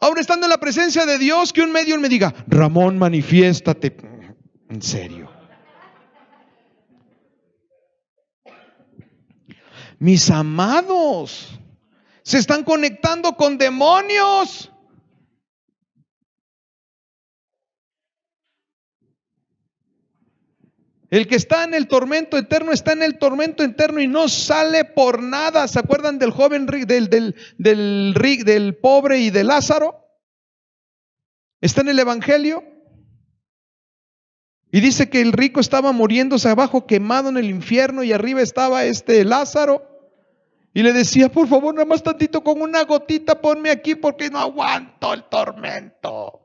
Ahora, estando en la presencia de Dios, que un medio me diga: Ramón, manifiéstate. En serio. Mis amados, se están conectando con demonios. El que está en el tormento eterno está en el tormento eterno y no sale por nada. ¿Se acuerdan del joven del pobre y de Lázaro? Está en el Evangelio. Y dice que el rico estaba muriéndose abajo, quemado en el infierno, y arriba estaba Lázaro. Y le decía: por favor, nada más tantito, con una gotita ponme aquí porque no aguanto el tormento.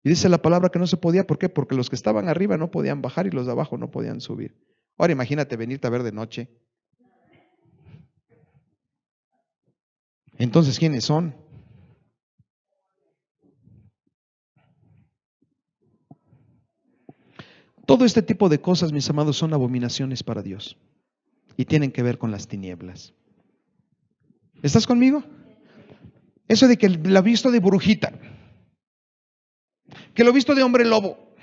Y dice la palabra que no se podía. ¿Por qué? Porque los que estaban arriba no podían bajar y los de abajo no podían subir. Ahora imagínate venirte a ver de noche. Entonces, ¿quiénes son? Todo este tipo de cosas, mis amados, son abominaciones para Dios y tienen que ver con las tinieblas. ¿Estás conmigo? Eso de que la visto de brujita, que lo visto de hombre lobo,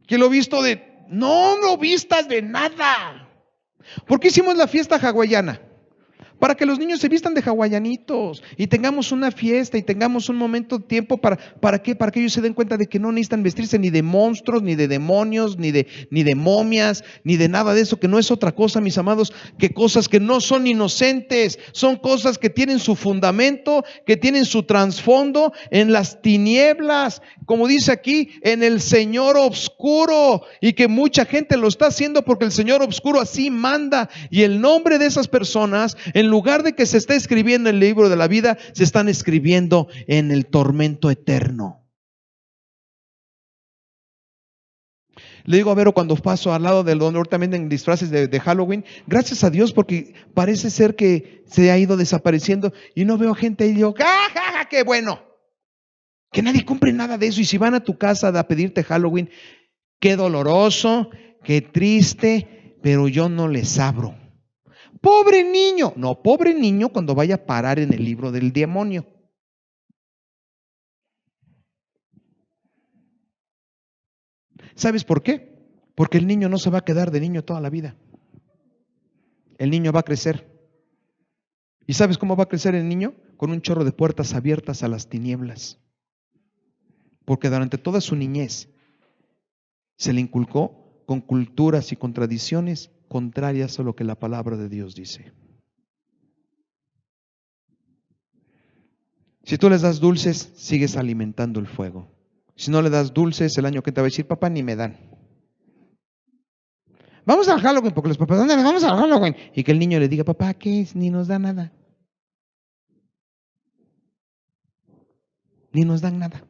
que lo visto de... No lo vistas de nada. ¿Por qué hicimos la fiesta hawaiana? Para que los niños se vistan de hawaianitos y tengamos una fiesta y tengamos un momento de tiempo ¿para qué? Para que ellos se den cuenta de que no necesitan vestirse ni de monstruos, ni de demonios, ni de momias, ni de nada de eso, que no es otra cosa, mis amados, que cosas que no son inocentes, son cosas que tienen su fundamento, que tienen su trasfondo en las tinieblas, como dice aquí, en el señor oscuro, y que mucha gente lo está haciendo porque el señor oscuro así manda, y el nombre de esas personas, en lugar de que se esté escribiendo en el libro de la vida, se están escribiendo en el tormento eterno. Le digo a Vero cuando paso al lado del donde ahorita venden disfraces de Halloween: gracias a Dios, porque parece ser que se ha ido desapareciendo y no veo gente ahí. Digo: ¡ja, ja, ja! ¡Qué bueno! Que nadie compre nada de eso. Y si van a tu casa a pedirte Halloween, qué doloroso, qué triste, pero yo no les abro. Pobre niño. No, pobre niño cuando vaya a parar en el libro del demonio. ¿Sabes por qué? Porque el niño no se va a quedar de niño toda la vida. El niño va a crecer. ¿Y sabes cómo va a crecer el niño? Con un chorro de puertas abiertas a las tinieblas. Porque durante toda su niñez se le inculcó con culturas y con tradiciones contrarias a lo que la palabra de Dios dice. Si tú les das dulces, sigues alimentando el fuego. Si no le das dulces, el año que te va a decir: papá, ni me dan. Vamos al Halloween, porque los papás, ¿dónde vamos al Halloween? Y que el niño le diga, papá, ¿qué es? Ni nos da nada. Ni nos dan nada.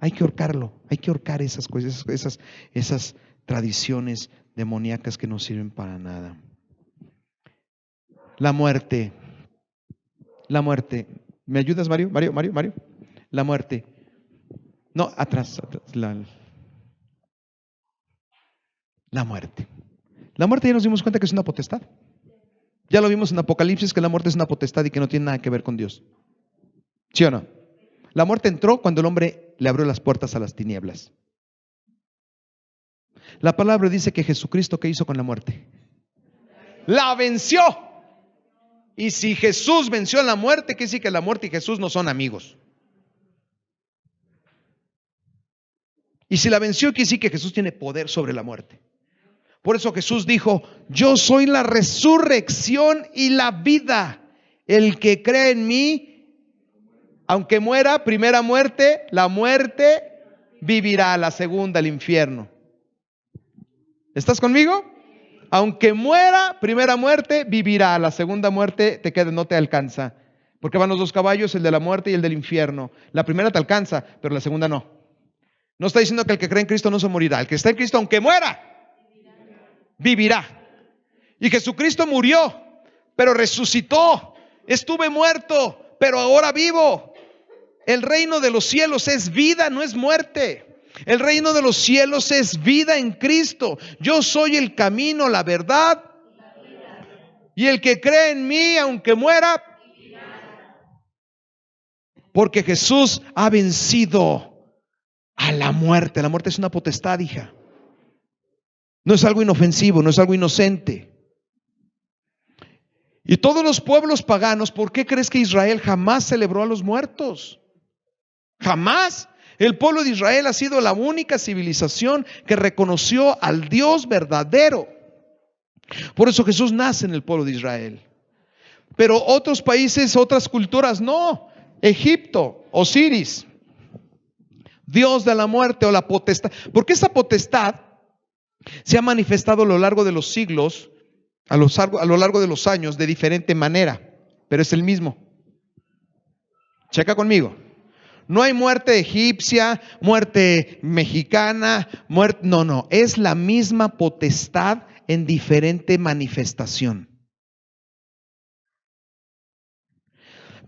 Hay que ahorcarlo, hay que ahorcar esas cosas, esas tradiciones demoníacas que no sirven para nada. La muerte. ¿Me ayudas, Mario? Mario. La muerte. No, atrás. La muerte. La muerte ya nos dimos cuenta que es una potestad. Ya lo vimos en Apocalipsis, que la muerte es una potestad y que no tiene nada que ver con Dios. ¿Sí o no? La muerte entró cuando el hombre le abrió las puertas a las tinieblas. La palabra dice que Jesucristo, ¿qué hizo con la muerte? La venció. Y si Jesús venció la muerte, quiere decir que la muerte y Jesús no son amigos. Y si la venció, quiere decir que Jesús tiene poder sobre la muerte. Por eso Jesús dijo, yo soy la resurrección y la vida. El que cree en mí, aunque muera, primera muerte, la muerte vivirá, la segunda, el infierno. ¿Estás conmigo? Aunque muera, primera muerte, vivirá, la segunda muerte te queda, no te alcanza. Porque van los dos caballos, el de la muerte y el del infierno. La primera te alcanza, pero la segunda no. No está diciendo que el que cree en Cristo no se morirá. El que está en Cristo, aunque muera, vivirá. Y Jesucristo murió, pero resucitó. Estuve muerto, pero ahora vivo. El reino de los cielos es vida, no es muerte. El reino de los cielos es vida en Cristo. Yo soy el camino, la verdad. Y el que cree en mí, aunque muera, porque Jesús ha vencido a la muerte. La muerte es una potestad, hija. No es algo inofensivo, no es algo inocente. Y todos los pueblos paganos, ¿por qué crees que Israel jamás celebró a los muertos? Jamás. El pueblo de Israel ha sido la única civilización que reconoció al Dios verdadero. Por eso Jesús nace en el pueblo de Israel. Pero otros países, otras culturas, no. Egipto, Osiris, Dios de la muerte o la potestad. Porque esa potestad se ha manifestado a lo largo de los siglos, a lo largo de los años, de diferente manera. Pero es el mismo. Checa conmigo. No hay muerte egipcia, muerte mexicana, no, es la misma potestad en diferente manifestación.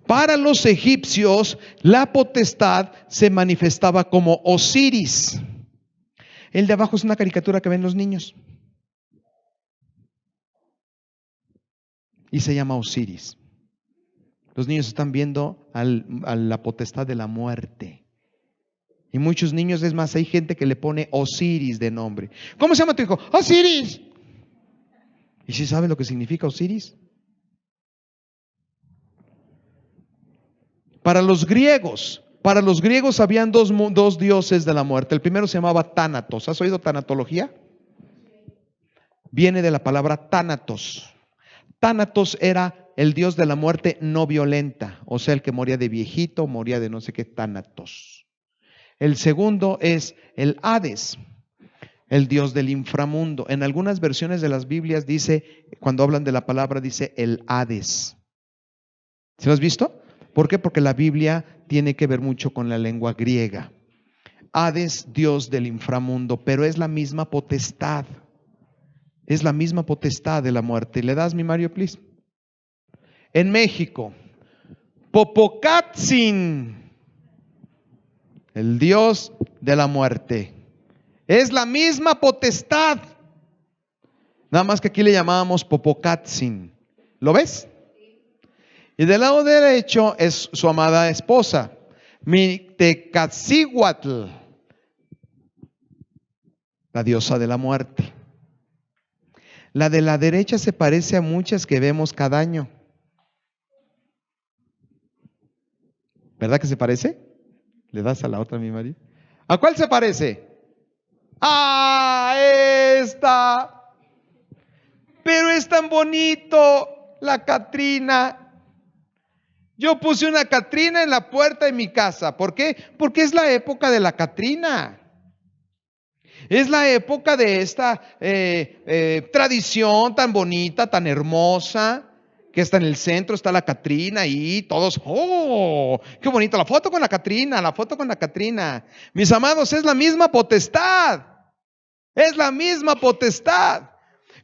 Para los egipcios, la potestad se manifestaba como Osiris. El de abajo es una caricatura que ven los niños. Y se llama Osiris. Los niños están viendo a la potestad de la muerte. Y muchos niños, es más, hay gente que le pone Osiris de nombre. ¿Cómo se llama tu hijo? Osiris. ¿Y si sabe lo que significa Osiris? Para los griegos habían dos dioses de la muerte. El primero se llamaba Tánatos. ¿Has oído tanatología? Viene de la palabra Tánatos. Tánatos era el dios de la muerte no violenta, o sea, el que moría de viejito, moría de no sé qué, Tánatos. El segundo es el Hades, el dios del inframundo. En algunas versiones de las Biblias dice, cuando hablan de la palabra, dice el Hades. ¿Se lo has visto? ¿Por qué? Porque la Biblia tiene que ver mucho con la lengua griega. Hades, dios del inframundo, pero es la misma potestad. Es la misma potestad de la muerte. ¿Le das, mi Mario, please? En México, Popocatzin, el dios de la muerte. Es la misma potestad. Nada más que aquí le llamábamos Popocatzin. ¿Lo ves? Y del lado derecho es su amada esposa, Mictecacihuatl, la diosa de la muerte. La de la derecha se parece a muchas que vemos cada año. ¿Verdad que se parece? ¿Le das a la otra, mi María? ¿A cuál se parece? ¡Ah, esta! Pero es tan bonito, la Catrina. Yo puse una Catrina en la puerta de mi casa. ¿Por qué? Porque es la época de la Catrina. Es la época de esta tradición tan bonita, tan hermosa, que está en el centro, está la Catrina y todos, ¡oh! ¡Qué bonita la foto con la Catrina! La foto con la Catrina. Mis amados, es la misma potestad. Es la misma potestad.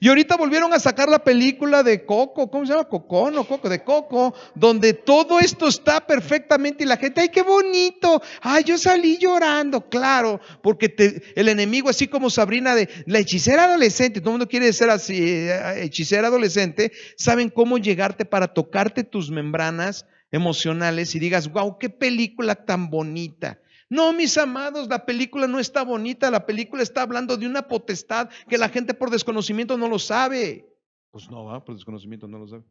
Y ahorita volvieron a sacar la película de Coco, ¿cómo se llama? Coco, no, Coco, de Coco, donde todo esto está perfectamente y la gente, ¡ay, qué bonito! ¡Ay, yo salí llorando! Claro, porque el enemigo, así como Sabrina de la hechicera adolescente, todo el mundo quiere ser así, hechicera adolescente, saben cómo llegarte para tocarte tus membranas emocionales y digas, wow, qué película tan bonita. No, mis amados, la película no está bonita, la película está hablando de una potestad que la gente por desconocimiento no lo sabe. Pues no, ¿va? Por desconocimiento no lo sabe.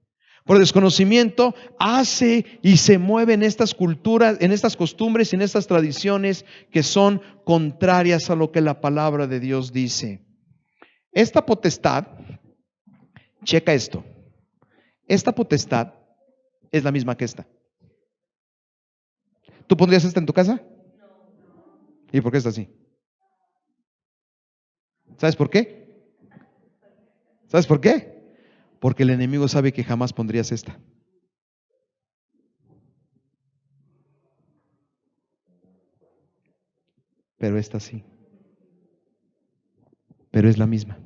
Por desconocimiento hace y se mueve en estas culturas, en estas costumbres y en estas tradiciones que son contrarias a lo que la palabra de Dios dice. Esta potestad, checa esto, esta potestad es la misma que esta. ¿Tú pondrías esta en tu casa? ¿Y por qué está así? ¿Sabes por qué? ¿Sabes por qué? Porque el enemigo sabe que jamás pondrías esta. Pero esta sí. Pero es la misma.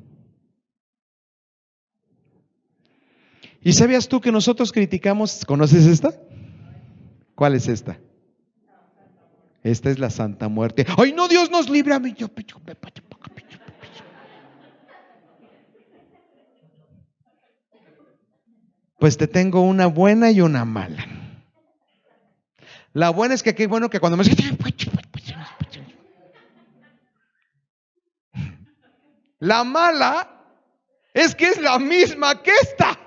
¿Y sabías tú que nosotros criticamos? ¿Conoces esta? ¿Cuál es esta? Esta es la Santa Muerte. ¡Ay, no, Dios nos libre a mí! Pues te tengo una buena y una mala. La buena es que qué bueno que cuando me... La mala es que es la misma que esta.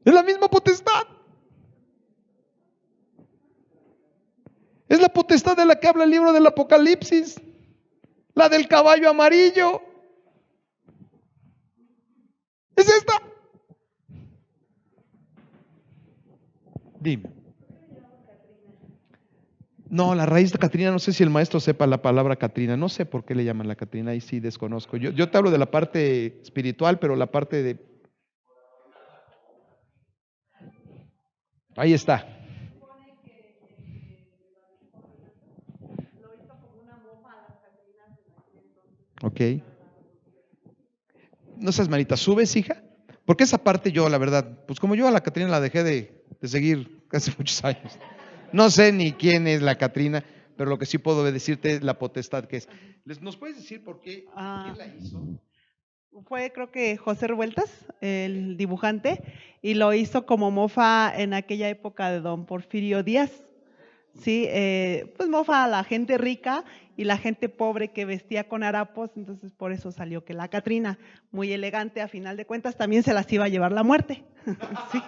Es la misma potestad. Es la potestad de la que habla el libro del Apocalipsis. La del caballo amarillo. Es esta. Dime. No, la raíz de Catrina, no sé si el maestro sepa la palabra Catrina, no sé por qué le llaman la Catrina, ahí sí desconozco. Yo te hablo de la parte espiritual, pero la parte de... Ahí está. Ok. No seas malita, ¿subes, hija? Porque esa parte yo, la verdad, pues como yo a la Catrina la dejé de seguir hace muchos años. No sé ni quién es la Catrina, pero lo que sí puedo decirte es la potestad que es. ¿Nos puedes decir por qué? ¿Quién la hizo? Fue creo que José Revueltas, el dibujante, y lo hizo como mofa en aquella época de don Porfirio Díaz. Sí, pues mofa a la gente rica y la gente pobre que vestía con harapos, entonces por eso salió que la Catrina, muy elegante, a final de cuentas también se las iba a llevar la muerte. Sí.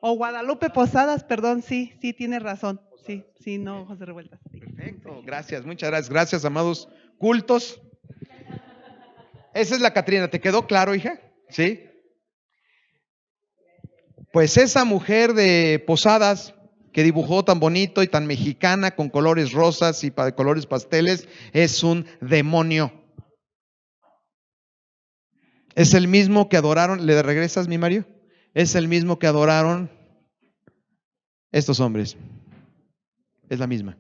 O Guadalupe Posadas, perdón, sí, sí, tiene razón. Sí, sí, no, José Revueltas. Sí. Perfecto, gracias, muchas gracias. Gracias, amados cultos. Esa es la Catrina, ¿te quedó claro, hija? Sí. Pues esa mujer de Posadas que dibujó tan bonito y tan mexicana con colores rosas y colores pasteles es un demonio. Es el mismo que adoraron, ¿le regresas, mi Mario? Es el mismo que adoraron estos hombres. Es la misma.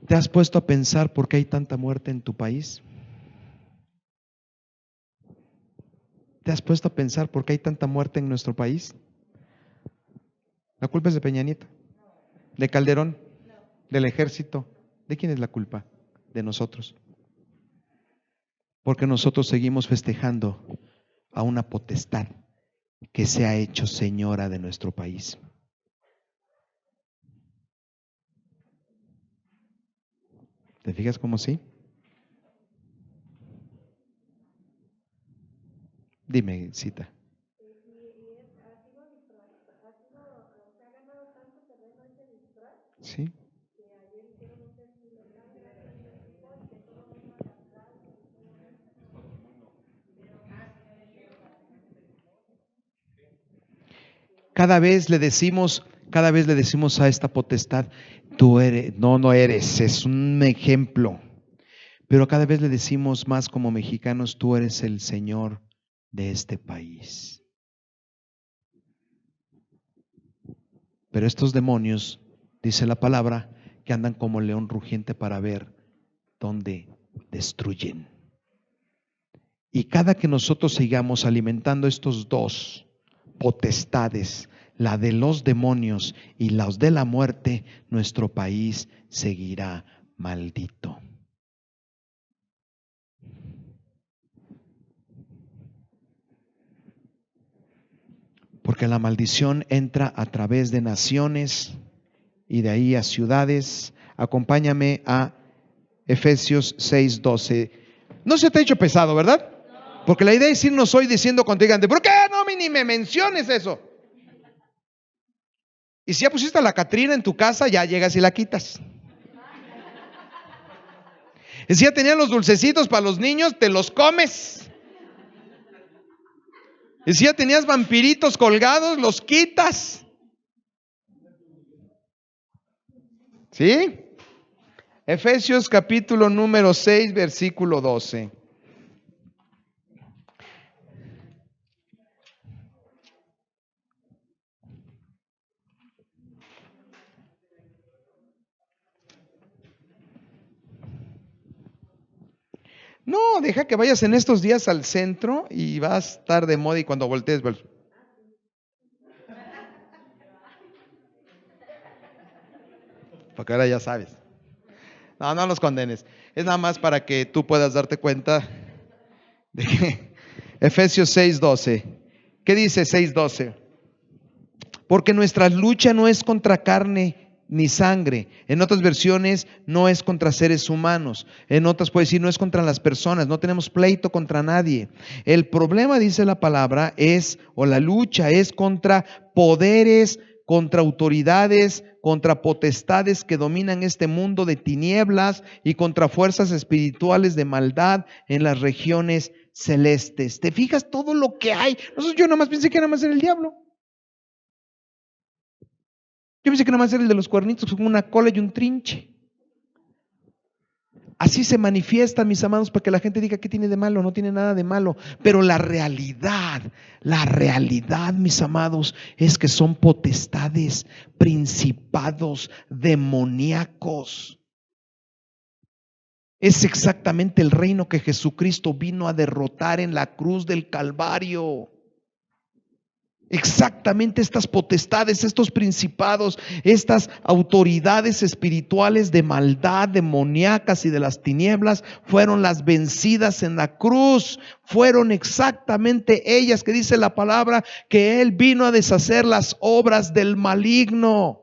¿Te has puesto a pensar por qué hay tanta muerte en tu país? ¿Te has puesto a pensar por qué hay tanta muerte en nuestro país? La culpa es de Peña Nieto, de Calderón, del ejército. ¿De quién es la culpa? De nosotros. Porque nosotros seguimos festejando a una potestad que se ha hecho señora de nuestro país. ¿Te fijas cómo sí? Dime, cita. ¿Sí? Cada vez le decimos a esta potestad, tú eres, no eres, es un ejemplo. Pero cada vez le decimos más como mexicanos, tú eres el Señor de este país. Pero estos demonios, dice la palabra, que andan como león rugiente para ver dónde destruyen. Y cada que nosotros sigamos alimentando estos dos potestades, la de los demonios y las de la muerte, nuestro país seguirá maldito. Porque la maldición entra a través de naciones y de ahí a ciudades. Acompáñame a Efesios 6:12. No se te ha hecho pesado, ¿verdad? Porque la idea es irnos hoy diciendo contigante, ¿por qué no ni me menciones eso? Y si ya pusiste a la Catrina en tu casa, ya llegas y la quitas. Y si ya tenían los dulcecitos para los niños, te los comes. Y si ya tenías vampiritos colgados, los quitas. ¿Sí? Efesios capítulo número 6, versículo 12. No, deja que vayas en estos días al centro y vas a estar de moda y cuando voltees, porque ahora ya sabes. No los condenes. Es nada más para que tú puedas darte cuenta de que Efesios 6:12. ¿Qué dice 6:12? Porque nuestra lucha no es contra carne ni sangre. En otras versiones no es contra seres humanos. En otras puede decir no es contra las personas. No tenemos pleito contra nadie. El problema, dice la palabra, la lucha es contra poderes, contra autoridades, contra potestades que dominan este mundo de tinieblas y contra fuerzas espirituales de maldad en las regiones celestes. ¿Te fijas todo lo que hay? Yo nada más pensé que nada más era el diablo. Yo pensé que nada más era el de los cuernitos con una cola y un trinche. Así se manifiesta, mis amados, para que la gente diga que tiene de malo. No tiene nada de malo. Pero la realidad, mis amados, es que son potestades, principados, demoníacos. Es exactamente el reino que Jesucristo vino a derrotar en la cruz del Calvario. Exactamente estas potestades, estos principados, estas autoridades espirituales de maldad, demoníacas y de las tinieblas fueron las vencidas en la cruz. Fueron exactamente ellas, que dice la palabra que Él vino a deshacer las obras del maligno.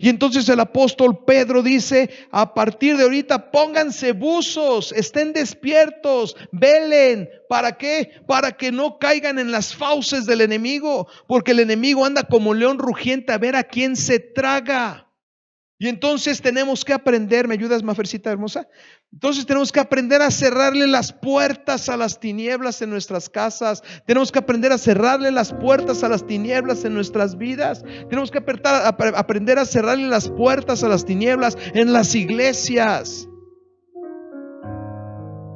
Y entonces el apóstol Pedro dice, a partir de ahorita pónganse buzos, estén despiertos, velen. ¿Para qué? Para que no caigan en las fauces del enemigo, porque el enemigo anda como león rugiente a ver a quién se traga. Y entonces tenemos que aprender, ¿me ayudas, Mafercita hermosa? Entonces tenemos que aprender a cerrarle las puertas a las tinieblas en nuestras casas. Tenemos que aprender a cerrarle las puertas a las tinieblas en nuestras vidas. Tenemos que aprender a cerrarle las puertas a las tinieblas en las iglesias.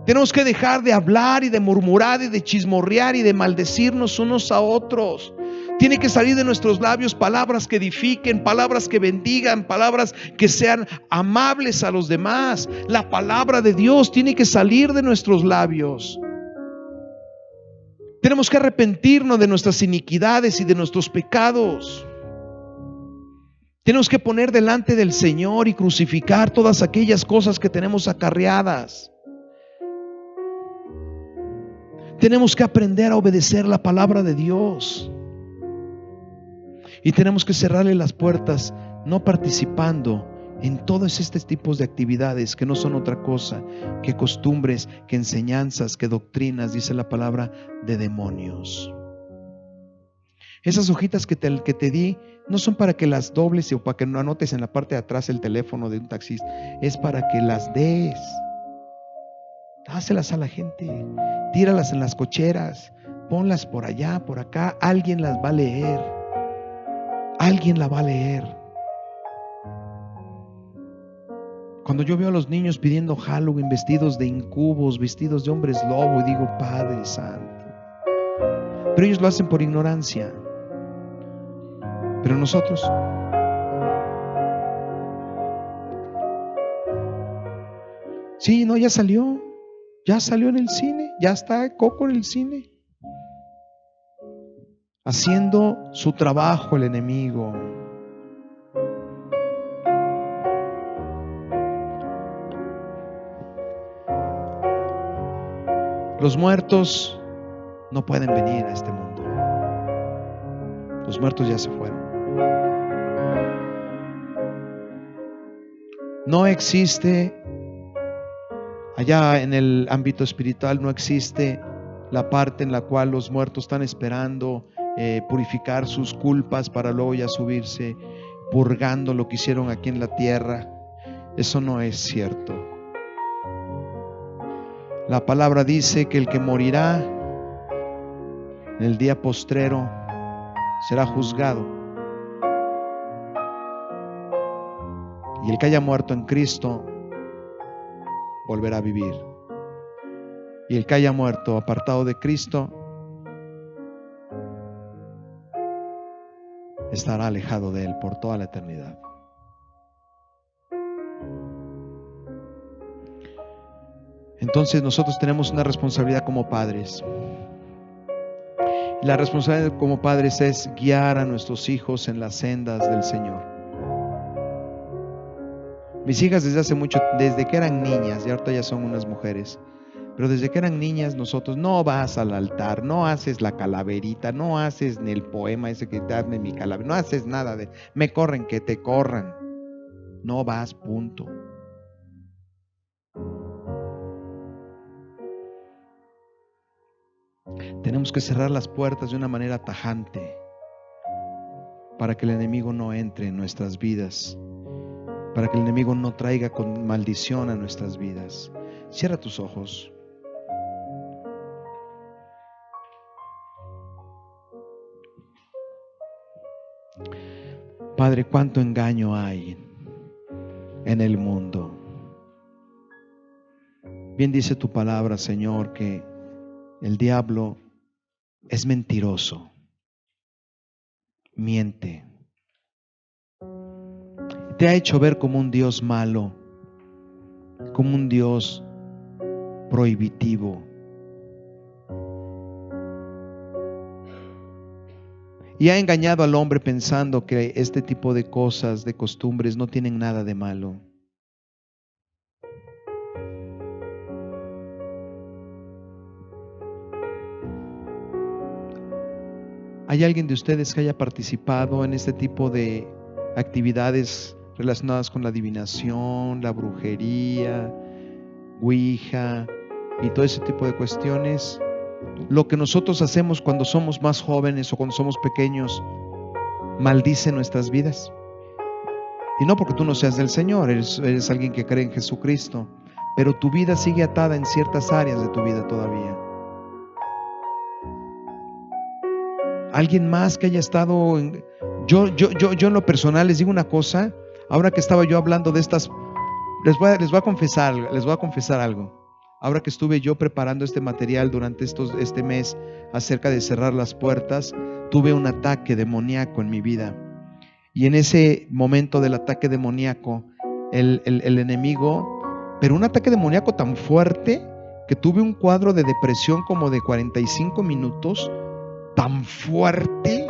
Tenemos que dejar de hablar y de murmurar y de chismorrear y de maldecirnos unos a otros. Tiene que salir de nuestros labios palabras que edifiquen, palabras que bendigan, palabras que sean amables a los demás. La palabra de Dios tiene que salir de nuestros labios. Tenemos que arrepentirnos de nuestras iniquidades y de nuestros pecados. Tenemos que poner delante del Señor y crucificar todas aquellas cosas que tenemos acarreadas. Tenemos que aprender a obedecer la palabra de Dios. Y tenemos que cerrarle las puertas, no participando en todos estos tipos de actividades que no son otra cosa que costumbres, que enseñanzas, que doctrinas, dice la palabra, de demonios. Esas hojitas que te di no son para que las dobles o para que no anotes en la parte de atrás el teléfono de un taxista, es para que las des. Dáselas a la gente, tíralas en las cocheras, ponlas por allá, por acá, alguien las va a leer. Alguien la va a leer. Cuando yo veo a los niños pidiendo Halloween, vestidos de incubos, vestidos de hombres lobo, y digo, Padre Santo. Pero ellos lo hacen por ignorancia. Pero nosotros, sí, no, ya salió en el cine, ya está Coco en el cine, haciendo su trabajo el enemigo. Los muertos no pueden venir a este mundo. Los muertos ya se fueron. No existe, allá en el ámbito espiritual, no existe la parte en la cual los muertos están esperando purificar sus culpas para luego ya subirse, purgando lo que hicieron aquí en la tierra. Eso no es cierto. La palabra dice que el que morirá en el día postrero será juzgado. Y el que haya muerto en Cristo volverá a vivir. Y el que haya muerto apartado de Cristo estará alejado de Él por toda la eternidad. Entonces nosotros tenemos una responsabilidad como padres. La responsabilidad como padres es guiar a nuestros hijos en las sendas del Señor. Mis hijas desde que eran niñas, y ahorita ya son unas mujeres, pero desde que eran niñas nosotros, no vas al altar, no haces la calaverita, no haces ni el poema ese que dame mi calavera, no haces nada de, me corren, que te corran. No vas, punto. Tenemos que cerrar las puertas de una manera tajante para que el enemigo no entre en nuestras vidas, para que el enemigo no traiga con maldición a nuestras vidas. Cierra tus ojos. Padre, cuánto engaño hay en el mundo. Bien dice tu palabra, Señor, que el diablo es mentiroso, miente. Te ha hecho ver como un Dios malo, como un Dios prohibitivo. Y ha engañado al hombre pensando que este tipo de cosas, de costumbres, no tienen nada de malo. ¿Hay alguien de ustedes que haya participado en este tipo de actividades relacionadas con la adivinación, la brujería, ouija y todo ese tipo de cuestiones? Lo que nosotros hacemos cuando somos más jóvenes o cuando somos pequeños maldice nuestras vidas. Y no porque tú no seas del Señor, eres alguien que cree en Jesucristo, pero tu vida sigue atada en ciertas áreas de tu vida todavía. Alguien más que haya estado en... Yo en lo personal les digo una cosa. Ahora que estaba yo hablando de estas, les voy a confesar algo. Ahora que estuve yo preparando este material durante este mes acerca de cerrar las puertas, tuve un ataque demoníaco en mi vida. Y en ese momento del ataque demoníaco, el enemigo, pero un ataque demoníaco tan fuerte que tuve un cuadro de depresión como de 45 minutos, tan fuerte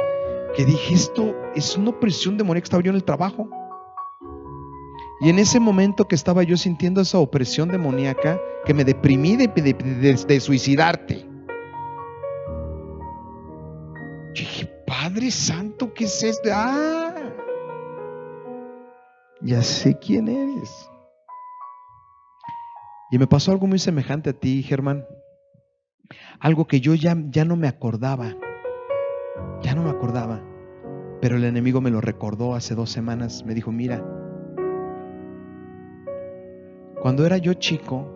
que dije, esto es una opresión demoníaca. Estaba yo en el trabajo y en ese momento que estaba yo sintiendo esa opresión demoníaca, que me deprimí de suicidarte. Yo dije, Padre Santo, ¿qué es esto? Ya sé quién eres. Y me pasó algo muy semejante a ti, Germán. Algo que yo ya no me acordaba. Ya no me acordaba. Pero el enemigo me lo recordó hace 2 semanas. Me dijo, mira, cuando era yo chico,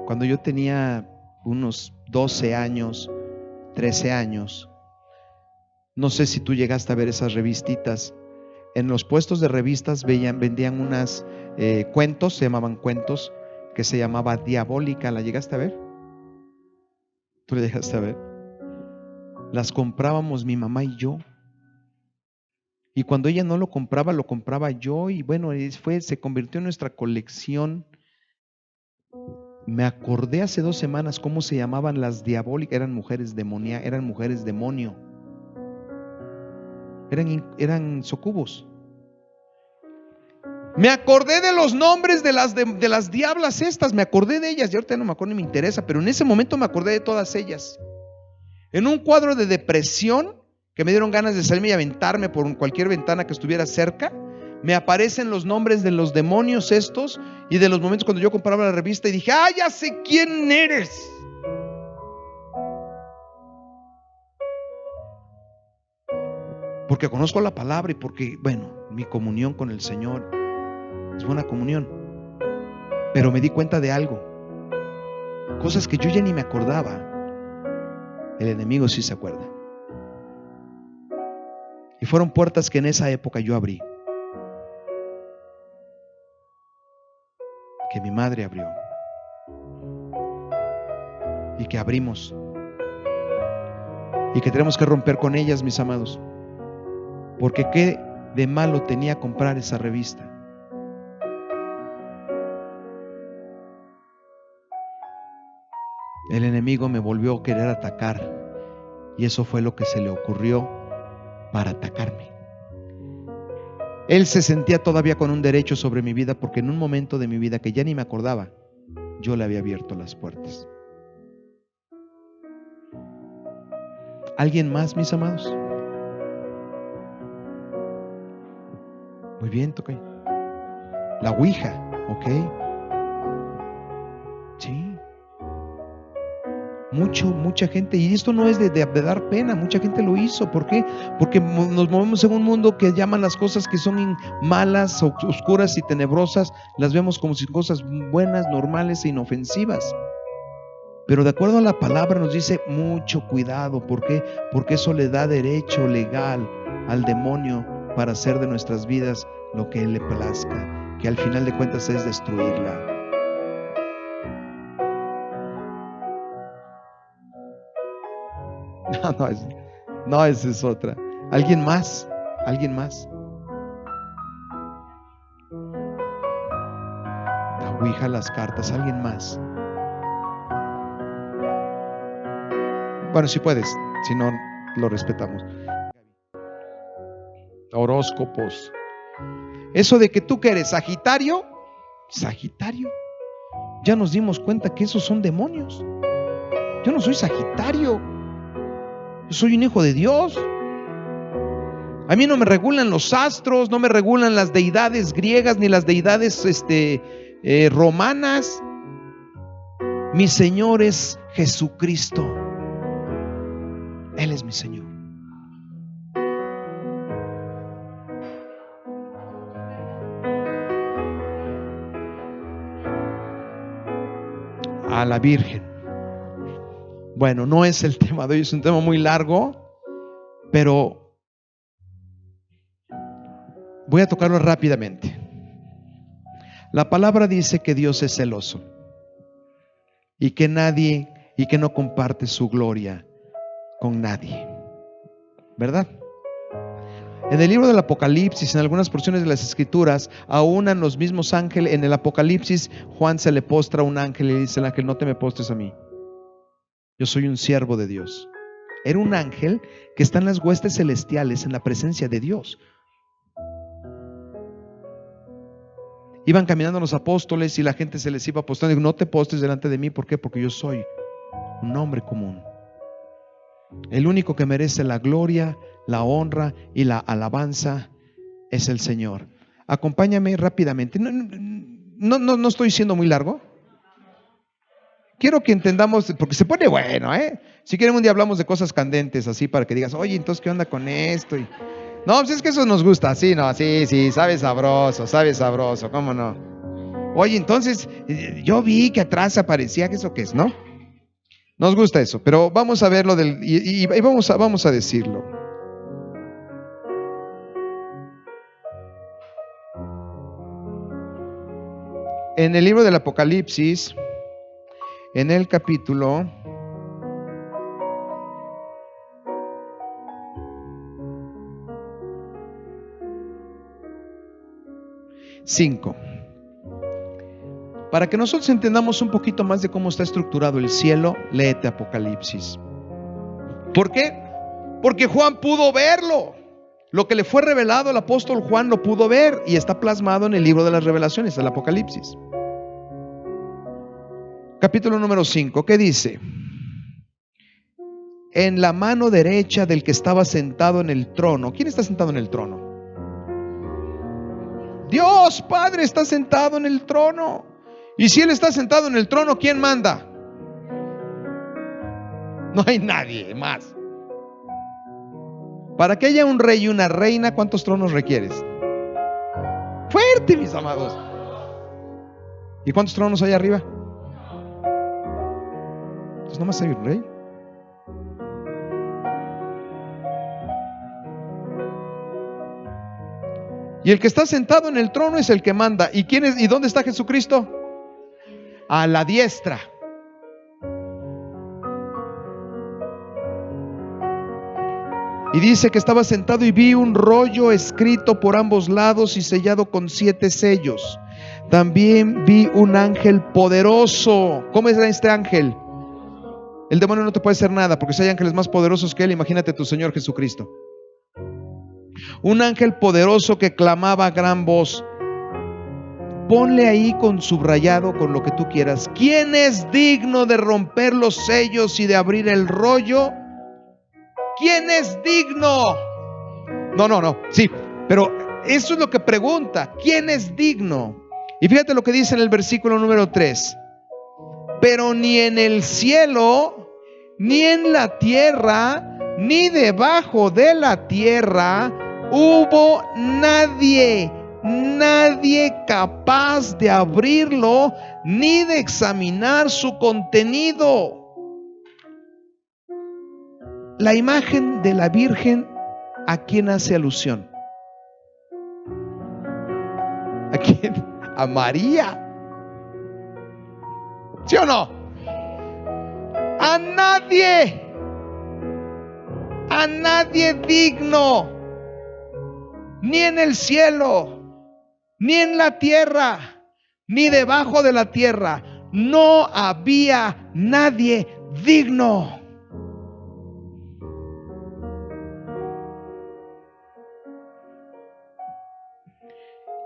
cuando yo tenía unos 12 años, 13 años, no sé si tú llegaste a ver esas revistitas en los puestos de revistas vendían unas cuentos, se llamaban cuentos, que se llamaba Diabólica. ¿La llegaste a ver? ¿Tú la llegaste a ver? Las comprábamos mi mamá y yo. Y cuando ella no lo compraba yo. Y bueno, se convirtió en nuestra colección. Me acordé hace 2 semanas cómo se llamaban las Diabólicas. Eran mujeres demonio. Eran sucubos. Me acordé de los nombres de las diablas estas. Me acordé de ellas. Y ahorita no me acuerdo ni me interesa. Pero en ese momento me acordé de todas ellas. En un cuadro de depresión, que me dieron ganas de salirme y aventarme por cualquier ventana que estuviera cerca, me aparecen los nombres de los demonios estos y de los momentos cuando yo compraba la revista y dije, ya sé quién eres. Porque conozco la palabra y porque, bueno, mi comunión con el Señor es buena comunión. Pero me di cuenta de algo, cosas que yo ya ni me acordaba. El enemigo sí se acuerda. Y fueron puertas que en esa época yo abrí, que mi madre abrió y que abrimos y que tenemos que romper con ellas, mis amados, porque qué de malo tenía comprar esa revista. El enemigo me volvió a querer atacar y eso fue lo que se le ocurrió para atacarme. Él se sentía todavía con un derecho sobre mi vida porque en un momento de mi vida que ya ni me acordaba, yo le había abierto las puertas. ¿Alguien más, mis amados? Muy bien, tocayo. La ouija, ¿ok? Sí. Mucha gente, y esto no es de dar pena, mucha gente lo hizo. ¿Por qué? Porque nos movemos en un mundo que llaman las cosas que son malas, oscuras y tenebrosas, las vemos como si cosas buenas, normales e inofensivas. Pero de acuerdo a la palabra nos dice mucho cuidado. ¿Por qué? Porque eso le da derecho legal al demonio para hacer de nuestras vidas lo que él le plazca, que al final de cuentas es destruirla. No, esa es otra. ¿Alguien más? ¿Alguien más? La ouija, las cartas. ¿Alguien más? Bueno, si puedes, si no, lo respetamos. Horóscopos. Eso de que tú que eres Sagitario, ya nos dimos cuenta que esos son demonios. Yo no soy Sagitario, yo soy un hijo de Dios. A mí no me regulan los astros, no me regulan las deidades griegas ni las deidades romanas. Mi Señor es Jesucristo. Él es mi Señor. A la Virgen. Bueno, no es el tema de hoy, es un tema muy largo, pero voy a tocarlo rápidamente. La palabra dice que Dios es celoso y que no comparte su gloria con nadie, ¿verdad? En el libro del Apocalipsis, en algunas porciones de las Escrituras, aún en los mismos ángeles, en el Apocalipsis, Juan se le postra a un ángel y le dice al ángel: no te me postres a mí, yo soy un siervo de Dios. Era un ángel que está en las huestes celestiales, en la presencia de Dios. Iban caminando los apóstoles y la gente se les iba postrando. Digo: no te postres delante de mí. ¿Por qué? Porque yo soy un hombre común. El único que merece la gloria, la honra y la alabanza es el Señor. Acompáñame rápidamente. No estoy siendo muy largo. Quiero que entendamos, porque se pone bueno, ¿eh? Si quieren un día hablamos de cosas candentes, así para que digas: oye, entonces ¿qué onda con esto? No, pues es que eso nos gusta, sí, no, sí, sabe sabroso, ¿cómo no? Oye, entonces yo vi que atrás aparecía, ¿eso qué es, no? Nos gusta eso, pero vamos a verlo y vamos a decirlo. En el libro del Apocalipsis, en el capítulo 5. Para que nosotros entendamos un poquito más de cómo está estructurado el cielo, léete Apocalipsis. ¿Por qué? Porque Juan pudo verlo. Lo que le fue revelado al apóstol Juan lo pudo ver y está plasmado en el libro de las revelaciones, del Apocalipsis. Capítulo número 5, ¿qué dice? En la mano derecha del que estaba sentado en el trono. ¿Quién está sentado en el trono? Dios Padre está sentado en el trono. Y si Él está sentado en el trono, ¿quién manda? No hay nadie más. Para que haya un rey y una reina, ¿cuántos tronos requieres? Fuerte, mis amados. ¿Y cuántos tronos hay arriba? Pues nomás hay un rey. Y el que está sentado en el trono es el que manda. ¿Y quién es? ¿Y dónde está Jesucristo? A la diestra. Y dice que estaba sentado y vi un rollo escrito por ambos lados y sellado con 7 sellos. También vi un ángel poderoso. ¿Cómo era este ángel? El demonio no te puede hacer nada, porque si hay ángeles más poderosos que él, imagínate tu Señor Jesucristo. Un ángel poderoso que clamaba a gran voz. Ponle ahí con subrayado, con lo que tú quieras. ¿Quién es digno de romper los sellos y de abrir el rollo? ¿Quién es digno? No, sí, pero eso es lo que pregunta. ¿Quién es digno? Y fíjate lo que dice en el versículo número 3. Pero ni en el cielo, ni en la tierra, ni debajo de la tierra hubo nadie capaz de abrirlo, ni de examinar su contenido. La imagen de la Virgen, ¿a quién hace alusión? ¿A quién? A María. ¿Sí o no? A nadie digno, ni en el cielo, ni en la tierra, ni debajo de la tierra. No había nadie digno.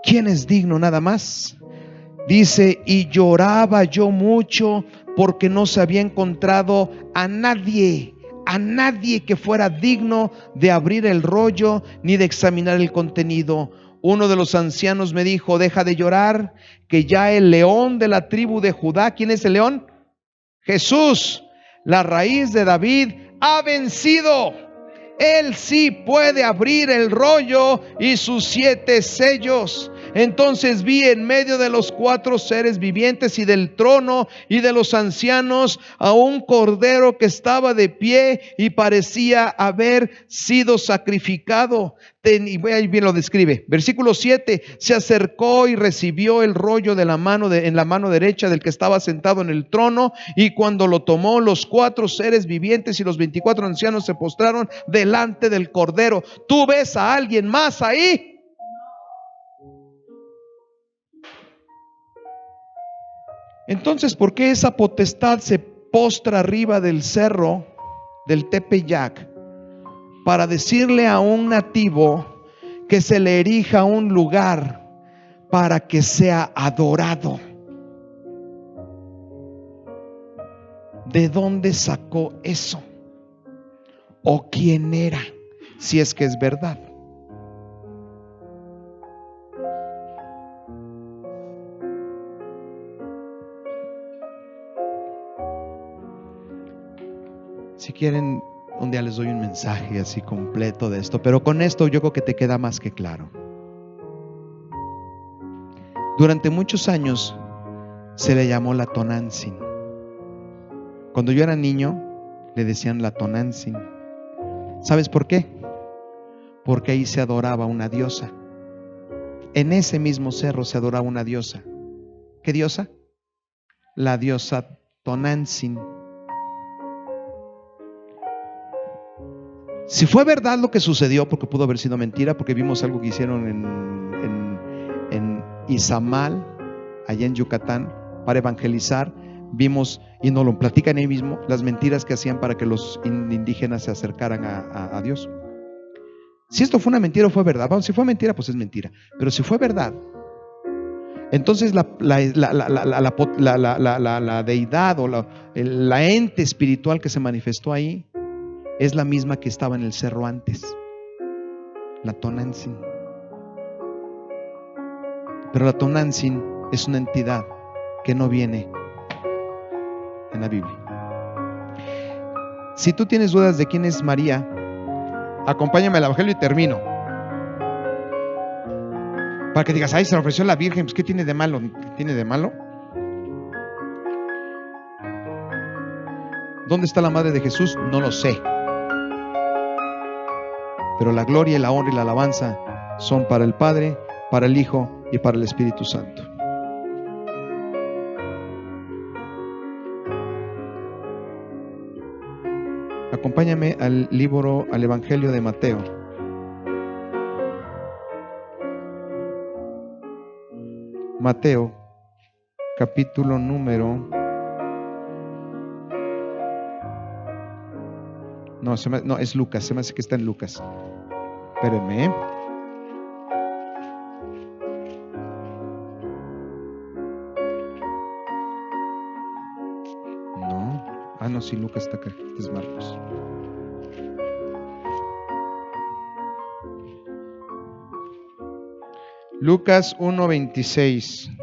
¿Quién es digno? Nada más. Dice, y lloraba yo mucho porque no se había encontrado a nadie que fuera digno de abrir el rollo ni de examinar el contenido. Uno de los ancianos me dijo, deja de llorar, que ya el león de la tribu de Judá, ¿quién es el león? Jesús, la raíz de David, ha vencido. Él sí puede abrir el rollo y sus 7 sellos. Entonces vi en medio de los 4 seres vivientes y del trono y de los ancianos a un cordero que estaba de pie y parecía haber sido sacrificado. Y ahí bien lo describe. Versículo 7. Se acercó y recibió el rollo de la mano en la mano derecha del que estaba sentado en el trono, y cuando lo tomó, los 4 seres vivientes y los 24 ancianos se postraron delante del cordero. ¿Tú ves a alguien más ahí? Entonces, ¿por qué esa potestad se postra arriba del cerro del Tepeyac para decirle a un nativo que se le erija un lugar para que sea adorado? ¿De dónde sacó eso? ¿O quién era? Si es que es verdad. Si quieren, un día les doy un mensaje así completo de esto, pero con esto yo creo que te queda más que claro. Durante muchos años se le llamó la Tonantzin. Cuando yo era niño le decían la Tonantzin. ¿Sabes por qué? Porque ahí se adoraba una diosa. En ese mismo cerro se adoraba una diosa. ¿Qué diosa? La diosa Tonantzin. Si fue verdad lo que sucedió, porque pudo haber sido mentira, porque vimos algo que hicieron en Izamal, allá en Yucatán, para evangelizar. Vimos, y nos lo platican ahí mismo, las mentiras que hacían para que los indígenas se acercaran a Dios. Si esto fue una mentira o fue verdad, vamos, si fue mentira, pues es mentira. Pero si fue verdad, entonces la deidad o la ente espiritual que se manifestó ahí es la misma que estaba en el cerro antes, la Tonantzin. Pero la Tonantzin es una entidad que no viene en la Biblia. Si tú tienes dudas de quién es María, acompáñame al Evangelio y termino. Para que digas, ay, se le ofreció la Virgen, pues ¿qué tiene de malo? ¿Qué tiene de malo? ¿Dónde está la madre de Jesús? No lo sé. Pero la gloria y la honra y la alabanza son para el Padre, para el Hijo y para el Espíritu Santo. Acompáñame al libro, al Evangelio de Mateo. Mateo, capítulo número... No, es Lucas, se me hace que está en Lucas. Espérenme. No, sí, Lucas está acá, este es Marcos. Lucas 1:26.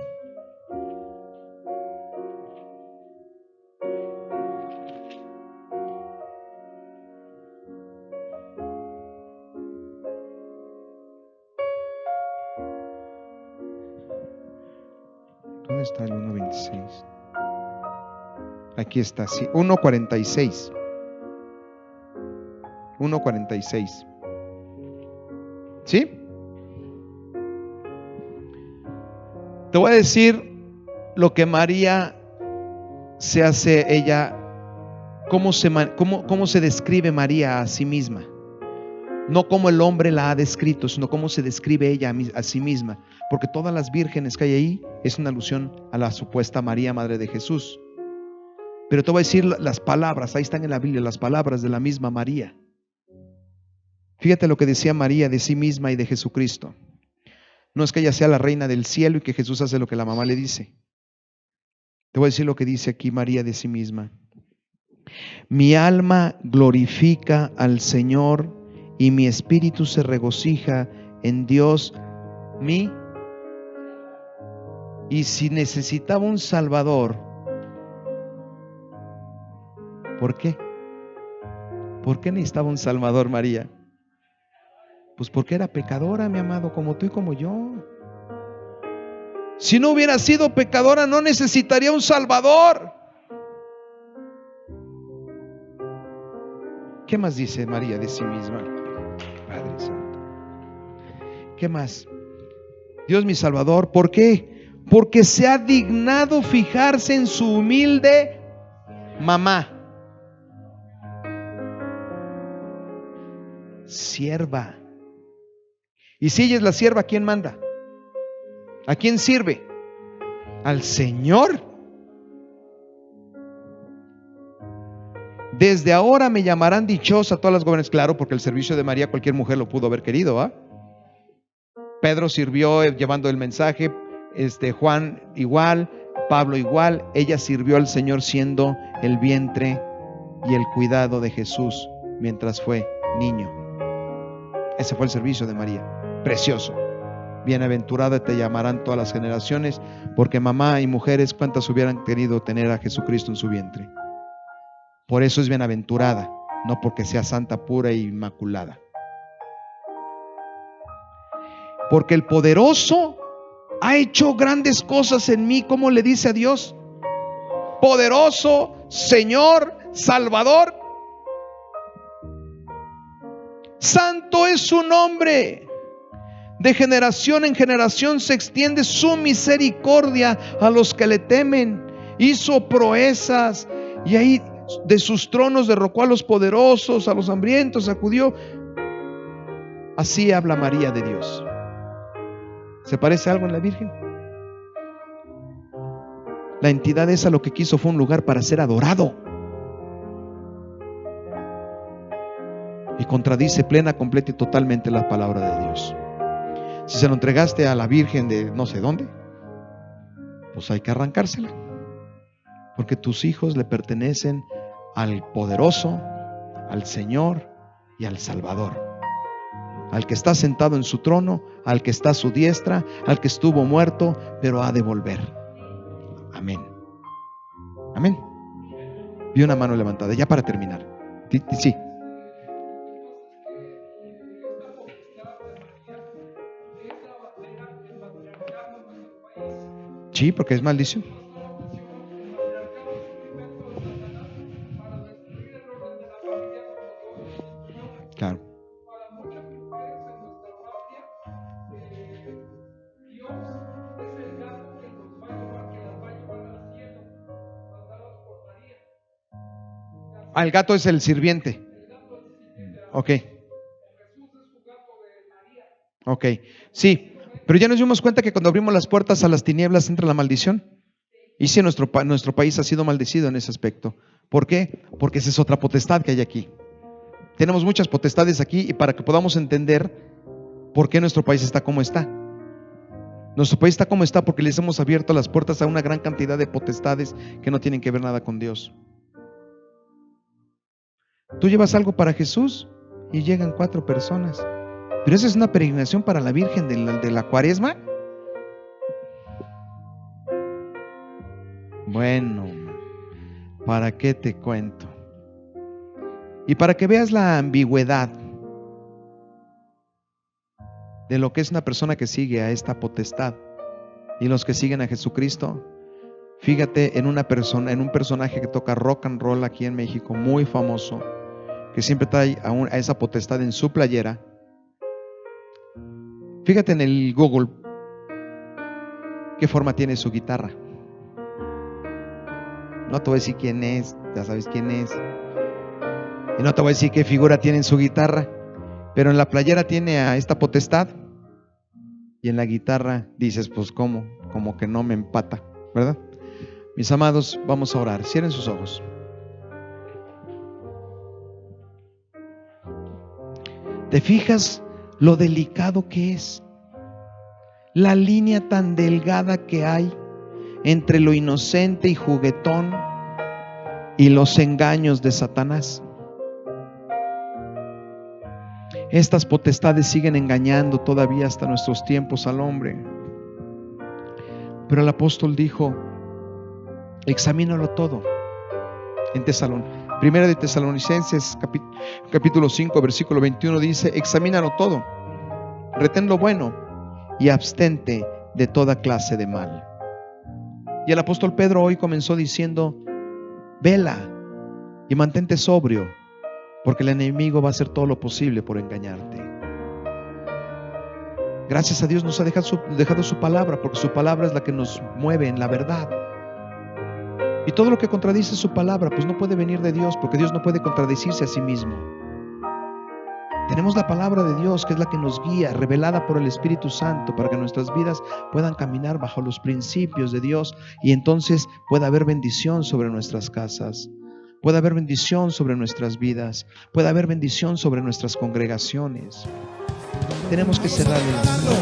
¿Dónde está el 1:26? Aquí está, sí, 1:46. 1:46. ¿Sí? Te voy a decir lo que María se hace ella, cómo se describe María a sí misma. No como el hombre la ha descrito, sino cómo se describe ella a sí misma. Porque todas las vírgenes que hay ahí es una alusión a la supuesta María, madre de Jesús. Pero te voy a decir las palabras, ahí están en la Biblia, las palabras de la misma María. Fíjate lo que decía María de sí misma y de Jesucristo. No es que ella sea la reina del cielo y que Jesús hace lo que la mamá le dice. Te voy a decir lo que dice aquí María de sí misma. Mi alma glorifica al Señor y mi espíritu se regocija en Dios mi. Y si necesitaba un Salvador, ¿por qué? ¿Por qué necesitaba un Salvador María? Pues porque era pecadora, mi amado, como tú y como yo. Si no hubiera sido pecadora, no necesitaría un Salvador. ¿Qué más dice María de sí misma? Padre Santo. ¿Qué más? Dios mi Salvador, ¿por qué? Porque se ha dignado fijarse en su humilde mamá. Sierva. Y si ella es la sierva, ¿a quién manda? ¿A quién sirve? Al Señor. Desde ahora me llamarán dichosa todas las jóvenes. Claro, porque el servicio de María cualquier mujer lo pudo haber querido, ¿ah? Pedro sirvió llevando el mensaje, Juan igual, Pablo igual. Ella sirvió al Señor siendo el vientre y el cuidado de Jesús mientras fue niño. Ese fue el servicio de María. Precioso. Bienaventurada te llamarán todas las generaciones, porque mamá y mujeres, ¿cuántas hubieran querido tener a Jesucristo en su vientre? Por eso es bienaventurada, no porque sea santa, pura e inmaculada. Porque el poderoso ha hecho grandes cosas en mí, como le dice a Dios, poderoso, Señor, Salvador. Santo es su nombre. De generación en generación se extiende su misericordia a los que le temen. Hizo proezas y ahí de sus tronos derrocó a los poderosos, a los hambrientos, sacudió. Así habla María de Dios. ¿Se parece algo en la Virgen? La entidad esa lo que quiso fue un lugar para ser adorado. Y contradice plena, completa y totalmente la palabra de Dios. Si se lo entregaste a la Virgen de no sé dónde, pues hay que arrancársela. Porque tus hijos le pertenecen al poderoso, al Señor y al Salvador. Al que está sentado en su trono, al que está a su diestra, al que estuvo muerto, pero ha de volver. Amén. Amén. Vi una mano levantada, ya para terminar. Sí. Sí, porque es maldición. Claro. El gato es el sirviente. Ok. Ok. Sí. Pero ya nos dimos cuenta que cuando abrimos las puertas a las tinieblas entra la maldición. Y sí, nuestro país ha sido maldecido en ese aspecto. ¿Por qué? Porque esa es otra potestad que hay aquí. Tenemos muchas potestades aquí y para que podamos entender por qué nuestro país está como está. Nuestro país está como está porque les hemos abierto las puertas a una gran cantidad de potestades que no tienen que ver nada con Dios. Tú llevas algo para Jesús y llegan 4 personas. Pero esa es una peregrinación para la Virgen de la Cuaresma. Bueno, ¿para qué te cuento? Y para que veas la ambigüedad de lo que es una persona que sigue a esta potestad y los que siguen a Jesucristo, fíjate en un personaje que toca rock and roll aquí en México, muy famoso, que siempre trae a esa potestad en su playera. Fíjate en el Google qué forma tiene su guitarra. No te voy a decir quién es, ya sabes quién es. Y no te voy a decir qué figura tiene en su guitarra. Pero en la playera tiene a esta potestad. Y en la guitarra dices, pues ¿cómo? Como que no me empata, ¿verdad? Mis amados, vamos a orar. Cierren sus ojos. ¿Te fijas lo delicado que es? La línea tan delgada que hay entre lo inocente y juguetón y los engaños de Satanás. Estas potestades siguen engañando todavía hasta nuestros tiempos al hombre. Pero el apóstol dijo, examínalo todo. En Primera de Tesalonicenses capítulo 5 versículo 21 dice, examínalo todo, retén lo bueno y abstente de toda clase de mal. Y el apóstol Pedro hoy comenzó diciendo, vela y mantente sobrio, porque el enemigo va a hacer todo lo posible por engañarte. Gracias a Dios nos ha dejado su palabra, porque su palabra es la que nos mueve en la verdad. Y todo lo que contradice su palabra, pues no puede venir de Dios, porque Dios no puede contradecirse a sí mismo. Tenemos la palabra de Dios, que es la que nos guía, revelada por el Espíritu Santo, para que nuestras vidas puedan caminar bajo los principios de Dios, y entonces pueda haber bendición sobre nuestras casas, pueda haber bendición sobre nuestras vidas, pueda haber bendición sobre nuestras congregaciones. Tenemos que cerrar el mundo.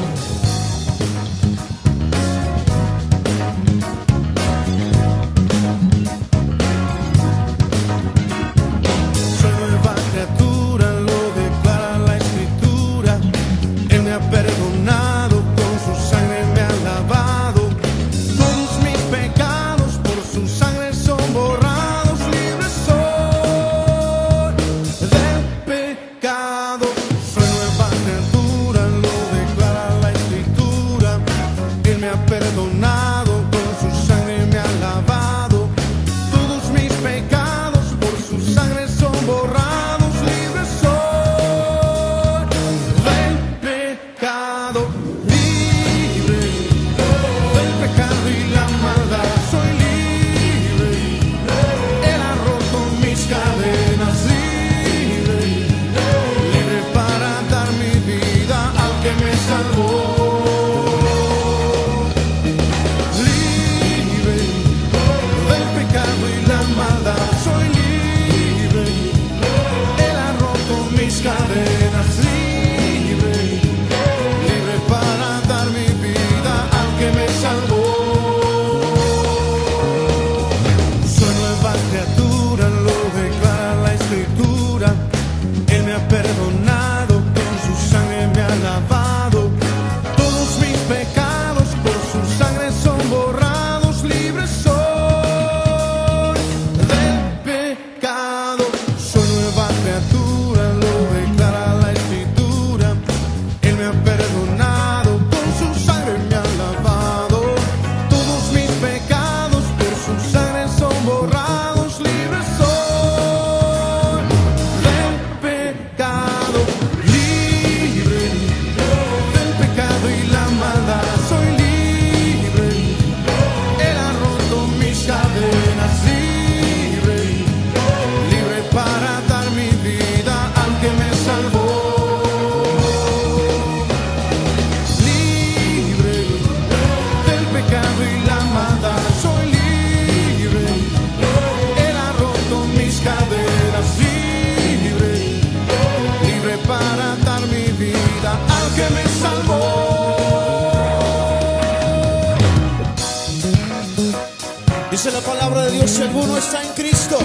Dice la palabra de Dios, si alguno está en Cristo,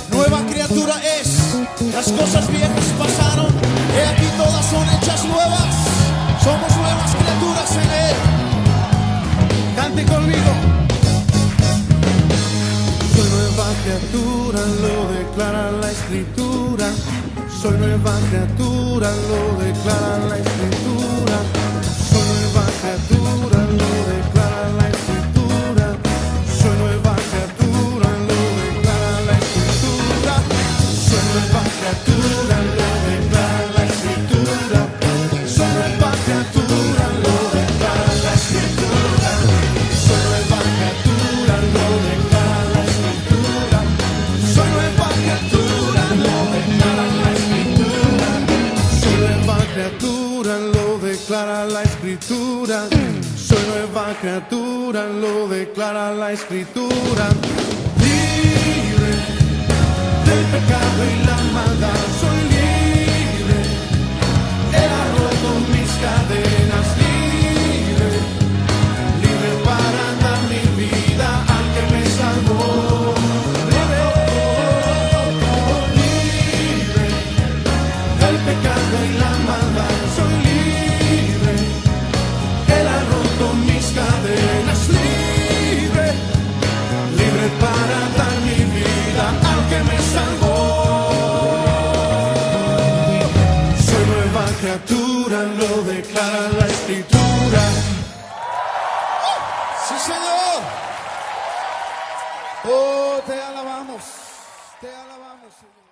nueva criatura es. Las cosas viejas pasaron, he aquí todas son hechas nuevas. Somos nuevas criaturas en Él. Cante conmigo. Soy nueva criatura, lo declara la Escritura. Soy nueva criatura, lo declara la Escritura. Soy nueva criatura, lo declara la Escritura. Soy nueva criatura, lo declara la Escritura. Soy nueva criatura, lo declara la Escritura. Soy nueva criatura, lo declara la Escritura. Soy nueva criatura, lo declara la Escritura. Soy nueva criatura, lo declara la Escritura. Soy nueva criatura, lo declara la Escritura. Soy nueva criatura, lo declara la Escritura. Libre del pecado y la maldad, soy libre. Él ha roto mis cadenas, libre, libre para dar mi vida al que me salvó. Libre del pecado y la maldad, soy libre. Él ha roto mis cadenas, libre, libre para dar mi vida al que me salvó. Soy nueva criatura, lo declara la Escritura. Sí, Señor. Oh, te alabamos, Señor.